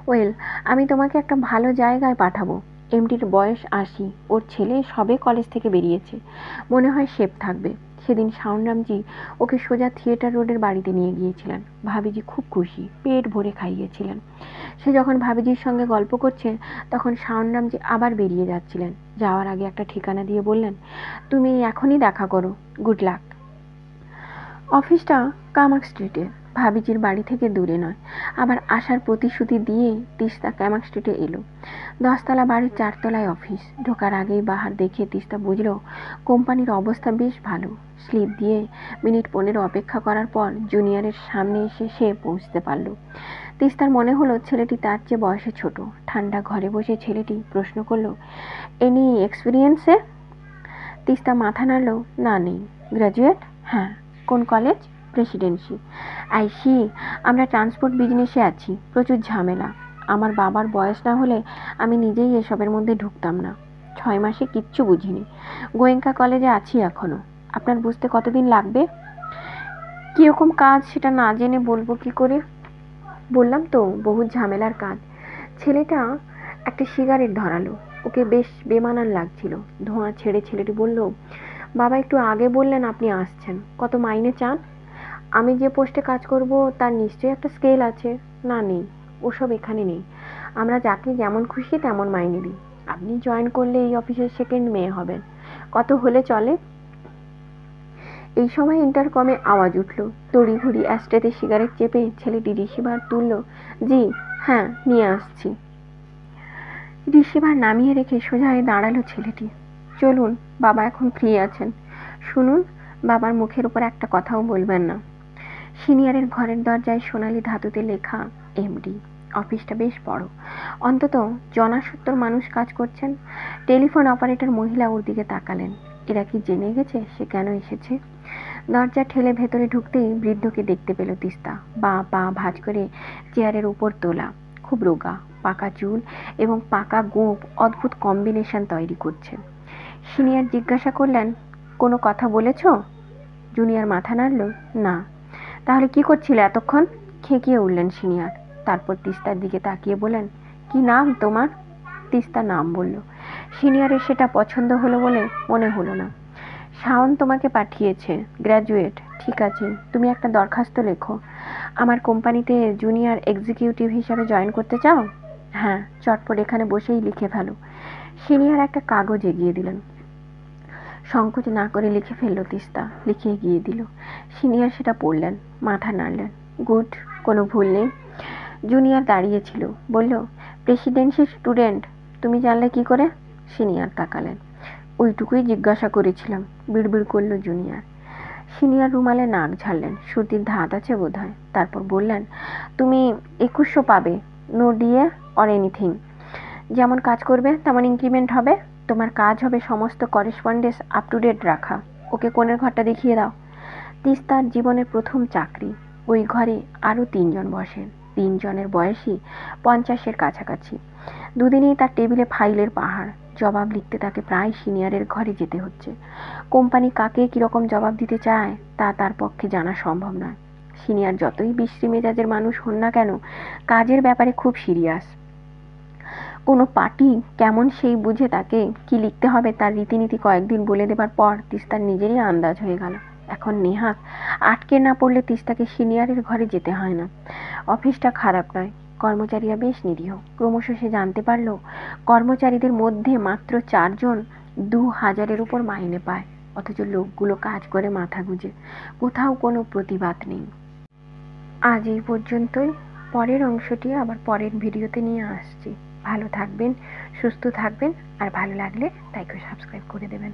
ওয়েল, আমি তোমাকে একটা ভালো জায়গায় পাঠাবো। এমডির বয়স 80, ওর ছেলে সবে কলেজ থেকে বেরিয়েছে, মনে হয় শেফ থাকবে। সেদিন শাওনরামজি ওকে সোজা থিয়েটার রোডের বাড়িতে নিয়ে গিয়েছিলেন। ভাবিজি খুব খুশি, পেট ভরে খাইয়েছিলেন। সে যখন ভাবিজির সঙ্গে গল্প করছে, তখন শাওনরামজি আবার বেরিয়ে যাচ্ছিলেন। যাওয়ার আগে একটা ঠিকানা দিয়ে বললেন, তুমি এখনই দেখা করো, গুড লাক। অফিসটা কামাক স্ট্রিটে, ভাবিজির বাড়ি থেকে দূরে নয়। আবার আসার প্রতিশ্রুতি দিয়ে তিস্তা কামাক স্ট্রিটে এলো। 10 তলা বাড়ির 4 তলায় অফিস। ঢোকার আগেই বাহার দেখে তিস্তা বুঝল কোম্পানির অবস্থা বেশ ভালো। স্লিপ দিয়ে মিনিট 15 অপেক্ষা করার পর জুনিয়রের সামনে এসে সে পৌঁছতে পারল। তিস্তার মনে হলো ছেলেটি তার চেয়ে বয়সে ছোট। ঠান্ডা ঘরে বসে ছেলেটি প্রশ্ন করল, এনি এক্সপিরিয়েন্সে? তিস্তা মাথা নাড়ল, না নেই। গ্র্যাজুয়েট? হ্যাঁ। কোন কলেজ? প্রেসিডেন্সি। আইসি, আমরা ট্রান্সপোর্ট বিজনেসে আছি, প্রচুর ঝামেলা। আমার বাবার বয়স না হলে আমি নিজেই এসবের মধ্যে ঢুকতাম না। 6 মাসে কিচ্ছু বুঝিনি। গোয়েঙ্কা কলেজে আছি এখনো। আপনার বুঝতে কতদিন লাগবে? কীরকম কাজ সেটা না জেনে বলবো কি করে? বললাম তো, বহু ঝামেলার কাজ। ছেলেটা একটা সিগারেট ধরালো। ওকে বেশ বেমানান লাগছিল। ধোঁয়া ছেড়ে ছেলেটি বলল, বাবা একটু আগে বললেন আপনি আসছেন, কত মাইনে চান? আমি যে পোস্টে কাজ করব তার নিশ্চয়ই একটা স্কেল আছে। না, নেই, ওসব এখানে নেই। আমরা যাকে যেমন খুশি তেমন মাইনে দিই। আপনি জয়েন করলে এই অফিসের সেকেন্ড মেয়ে হবেন। কত হলে চলে? এই সময় ইন্টারকমে আওয়াজ উঠল। তড়িঘড়ি অ্যাস্ট্রেতে সিগারেট চেপে ছেলেটি রিসিভার তুলল। জি, হ্যাঁ, নিয়ে আসছি। রিসিভার নামিয়ে রেখে সোজা হয়ে দাঁড়ালো ছেলেটি। চলুন, বাবা এখন ফ্রি আছেন। শুনুন, বাবার মুখের উপর একটা কথাও বলবেন না। সিনিয়রের ঘরের দরজায় সোনালি ধাতুতে লেখা এমডি। অফিসটা বেশ বড়, অন্তত 70 মানুষ কাজ করছেন। টেলিফোন অপারেটর মহিলা ওর দিকে তাকালেন। এরা কি জেনে গেছে সে কেন এসেছে? দরজা ঠেলে ভেতরে ঢুকতেই বৃদ্ধকে দেখতে পেল তিস্তা। পা ভাঁজ করে চেয়ারের উপর তোলা, খুব রোগা, পাকা চুল এবং পাকা গোঁফ অদ্ভুত কম্বিনেশন তৈরি করছে। সিনিয়র জিজ্ঞাসা করলেন, কোনো কথা বলেছ? জুনিয়র মাথা নাড়ল, না। তাহলে কি করছিলে এতক্ষণ? খেকিয়ে উঠলেন সিনিয়র। তারপর তিস্তার দিকে তাকিয়ে বলেন, কি নাম তোমার? তিস্তা নাম বলল। সিনিয়রের সেটা পছন্দ হলো বলে মনে হলো না। শাওন তোমাকে পাঠিয়েছে, গ্র্যাজুয়েট। ঠিক আছে, তুমি একটা দরখাস্ত লেখো। আমার কোম্পানিতে জুনিয়র এক্সিকিউটিভ হিসাবে জয়েন করতে চাও? হ্যাঁ, চটপট এখানে বসেই লিখে ফেলো। সিনিয়র একটা কাগজ এগিয়ে দিলেন। সংকোচ না করে লিখে ফেলল তিস্তা। লিখে এগিয়ে দিল। সিনিয়র সেটা পড়লেন, মাথা নাড়লেন। গুড, কোনো ভুল নেই। জুনিয়র দাঁড়িয়েছিল, বলল, প্রেসিডেন্সির স্টুডেন্ট, তুমি জানলে কি করে? সিনিয়র তাকালেন। ওইটুকুই জিজ্ঞাসা করেছিলাম, বিড়বিড় করল জুনিয়র। সিনিয়র রুমালে নাক ঝাড়লেন। সর্দির ধাত আছে বোধহয়। তারপর বললেন, তুমি 2100 পাবে, নো ডিএ অর এনিথিং। যেমন কাজ করবে তেমন ইনক্রিমেন্ট হবে। তোমার কাজ হবে সমস্ত করেসপন্ডেন্স আপ টু ডেট রাখা। ওকে কোণের ঘরটা দেখিয়ে দাও। তিস্তার জীবনের প্রথম চাকরি। ওই ঘরে আরও 3 জন বসেন। 3 জনের বয়সই 50-এর কাছাকাছি। দুদিনেই তার টেবিলে ফাইলের পাহাড়। জবাব লিখতে তাকে প্রায় সিনিয়রের ঘরে যেতে হচ্ছে। কোম্পানি কাকে কীরকম জবাব দিতে চায় তা তার পক্ষে জানা সম্ভব নয়। সিনিয়র যতই বিশ্রী মেজাজের মানুষ হন না কেন, কাজের ব্যাপারে খুব সিরিয়াস। কোনো পার্টি কেমন সেই বুঝে তাকে কি লিখতে হবে তার রীতিনীতি কয়েকদিন বলে দেবার পর তিস্তার নিজেরই আন্দাজ হয়ে গেল। এখন নেহাত আটকে না পড়লে তিস্তাকে সিনিয়রের ঘরে যেতে হয় না। অফিসটা খারাপ নয়, কর্মচারীরা বেশ নিরীহ। ক্রমশ সে জানতে পারল কর্মচারীদের মধ্যে মাত্র 4 জন 2000-এর উপর মাইনে পায়, অথচ লোকগুলো কাজ করে মাথা গুঁজে। কোথাও কোনো প্রতিবাদ নেই। আজ এই পর্যন্তই। পরের অংশটি আবার পরের ভিডিওতে নিয়ে আসছি। ভালো থাকবেন, সুস্থ থাকবেন, আর ভালো লাগলে লাইক ও সাবস্ক্রাইব করে দেবেন।